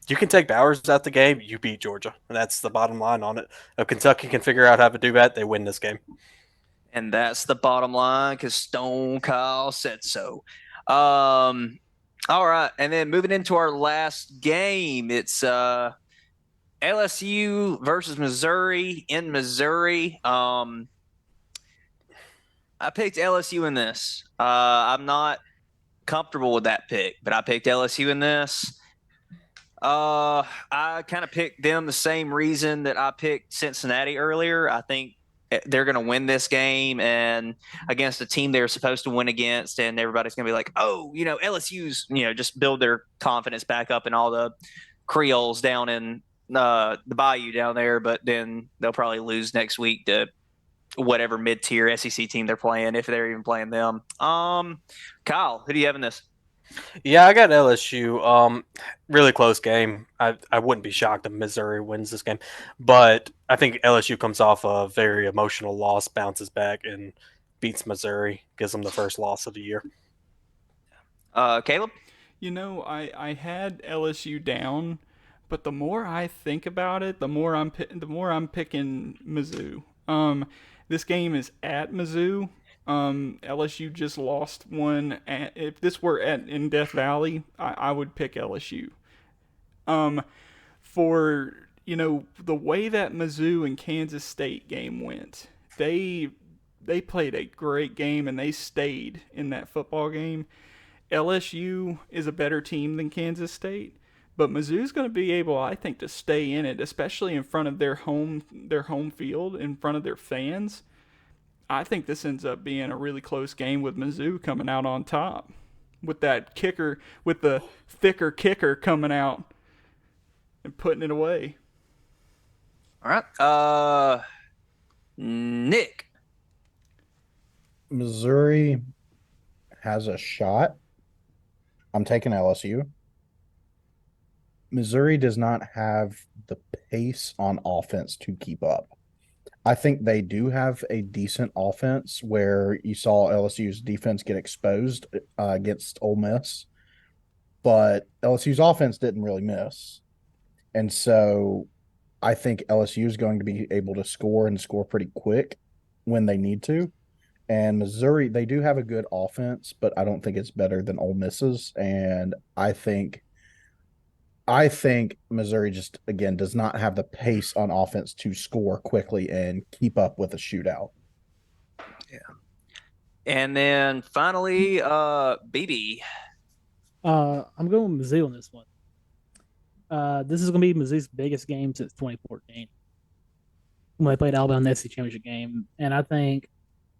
You can take Bowers out the game, you beat Georgia, and that's the bottom line on it. If Kentucky can figure out how to do that, they win this game. And that's the bottom line because Stone Kyle said so. All right. And then moving into our last game, it's LSU versus Missouri in Missouri. I picked LSU in this. I'm not comfortable with that pick, but I picked LSU in this. I kind of picked them the same reason that I picked Cincinnati earlier. I think they're going to win this game and against a team they're supposed to win against, and everybody's going to be like, oh, LSU's, just build their confidence back up in all the Creoles down in the Bayou down there, but then they'll probably lose next week to whatever mid-tier SEC team they're playing, if they're even playing them. Kyle, who do you have in this? Yeah, I got LSU. Really close game. I wouldn't be shocked if Missouri wins this game, but I think LSU comes off a very emotional loss, bounces back, and beats Missouri, gives them the first loss of the year. Caleb? I had LSU down, but the more I think about it, the more I'm picking Mizzou. This game is at Mizzou. LSU just lost one. If this were in Death Valley, I would pick LSU. For the way that Mizzou and Kansas State game went, they played a great game and they stayed in that football game. LSU is a better team than Kansas State, but Mizzou's going to be able, I think, to stay in it, especially in front of their home field, in front of their fans. I think this ends up being a really close game with Mizzou coming out on top with that kicker, with the thicker kicker coming out and putting it away. All right. Nick. Missouri has a shot. I'm taking LSU. Missouri does not have the pace on offense to keep up. I think they do have a decent offense where you saw LSU's defense get exposed against Ole Miss, but LSU's offense didn't really miss. And so I think LSU is going to be able to score and score pretty quick when they need to. And Missouri, they do have a good offense, but I don't think it's better than Ole Miss's. And I think Missouri just again does not have the pace on offense to score quickly and keep up with a shootout. And then finally, BB. I'm going with Mizzou on this one. This is going to be Mizzou's biggest game since 2014 when they played Alabama in the SEC championship game, and I think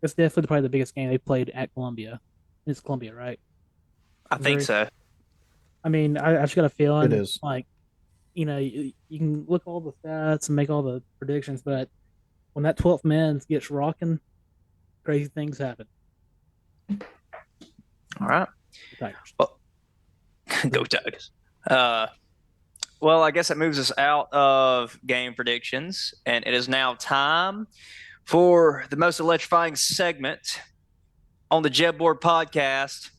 it's definitely probably the biggest game they played at Columbia. It's Columbia, right? I think so. I mean, I just got a feeling It is. like, you can look all the stats and make all the predictions, but when that 12th man gets rocking, crazy things happen. All right. Tigers. Well, go Tigers. Well, I guess that moves us out of game predictions, and it is now time for the most electrifying segment on the JEB Board podcast.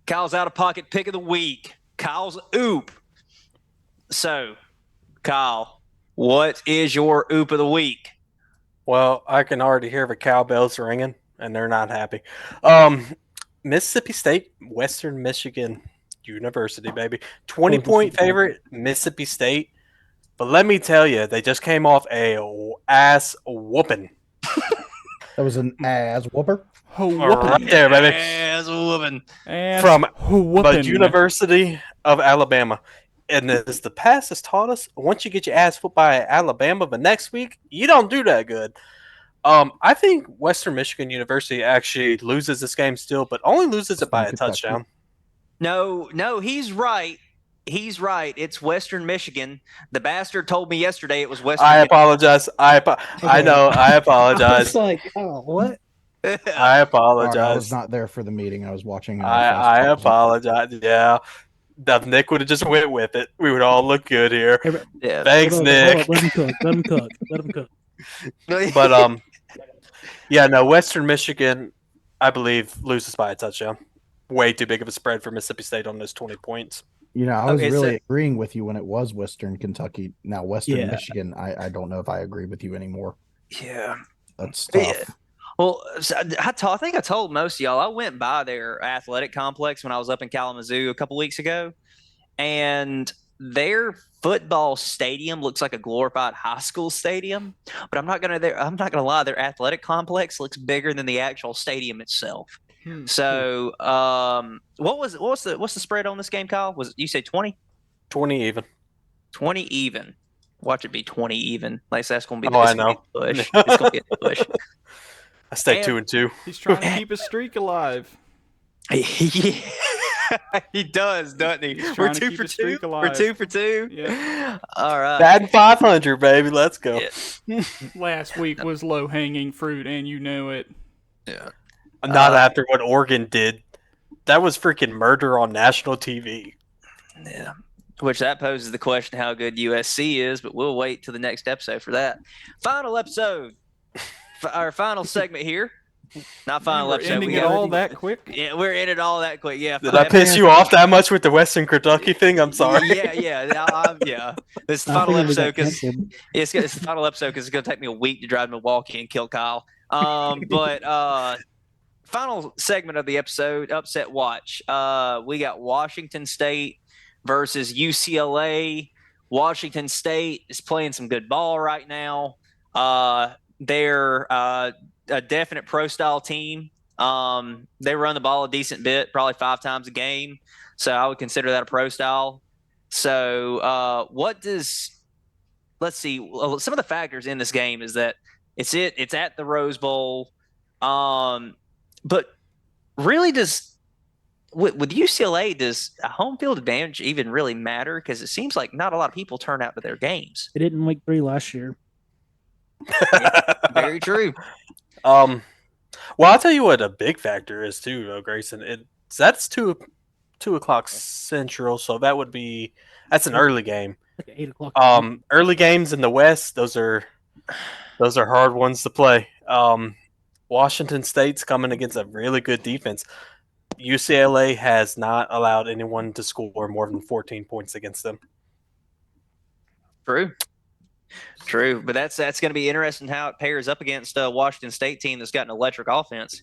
Kyle's out of pocket pick of the week. Kyle's OOP. So, Kyle, what is your OOP of the week? Well, I can already hear the cowbells ringing, and they're not happy. Mississippi State, Western Michigan University, baby. 20-point favorite, Mississippi State. But let me tell you, they just came off a ass whooping. That was an ass whooper. Right there, baby. Ass whooping. From the University of Alabama. And as the past has taught us, once you get your ass whooped by Alabama the next week, you don't do that good. I think Western Michigan University actually loses this game still, but only loses it by a touchdown. No, he's right. He's right. It's Western Michigan. The bastard told me yesterday it was Western I apologize. I know. I apologize. It's like, oh, what? I apologize. Sorry, I was not there for the meeting. I was watching. I apologize. Yeah. If Nick would have just went with it, we would all look good here. Yeah. Thanks, Nick. Let him cook. Let him cook. Let him cook. But yeah, no. Western Michigan, I believe, loses by a touchdown. Way too big of a spread for Mississippi State on those 20 points. You know, I was really agreeing with you when it was Western Kentucky. Now Western Michigan, I don't know if I agree with you anymore. Yeah, that's tough. Yeah. Well, I think I told most of y'all I went by their athletic complex when I was up in Kalamazoo a couple weeks ago, and their football stadium looks like a glorified high school stadium. But I'm not gonna lie, their athletic complex looks bigger than the actual stadium itself. So, what's the spread on this game, Kyle? Was you say 20? 20 even. 20 even. Watch it be 20 even. Like that's going to be. I know. Push. It's going to be a push. I stay 2-2. He's trying to keep his streak alive. Yeah. He does, doesn't he? We're 2 for 2. We're 2 for 2. Yeah. All right. Batting 500, baby. Let's go. Yeah. Last week was low hanging fruit, and you know it. Yeah. Not after what Oregon did. That was freaking murder on national TV. Yeah. Which that poses the question how good USC is, but we'll wait till the next episode for that. Final episode. Our final segment here. Not final episode. Ending it all that quick? Yeah, we're in it all that quick. Yeah. Did I piss you off that much with the Western Kentucky thing? I'm sorry. Yeah. Yeah. This is the final episode because it's the final episode because it's going to take me a week to drive to Milwaukee and kill Kyle. But final segment of the episode, upset watch. We got Washington State versus UCLA. Washington State is playing some good ball right now. They're a definite pro-style team. They run the ball a decent bit, probably 5 times a game. So I would consider that a pro-style. So let's see. Some of the factors in this game is that it's at the Rose Bowl. But really with UCLA, does a home field advantage even really matter? Because it seems like not a lot of people turn out to their games. They didn't week 3 last year. Very true. Well, I'll tell you what a big factor is too, Graison. That's 2:00 Central, so that's an early game. Like 8 o'clock. Early games in the West, those are hard ones to play. Washington State's coming against a really good defense. UCLA has not allowed anyone to score more than 14 points against them. True. But that's going to be interesting how it pairs up against a Washington State team that's got an electric offense.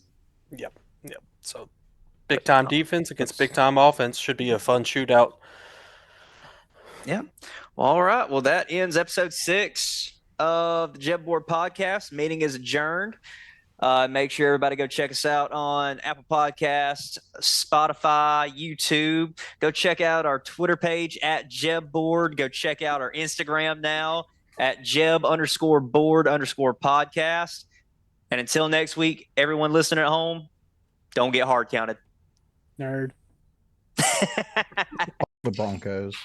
Yep. So big time defense against big time offense should be a fun shootout. Yeah. Well, all right. Well, that ends episode 6 of the JEB Board podcast. Meeting is adjourned. Make sure everybody go check us out on Apple Podcasts, Spotify, YouTube. Go check out our Twitter page at JEB Board. Go check out our Instagram now at JEB_board_podcast. And until next week, everyone listening at home, don't get hard counted. Nerd. The Broncos.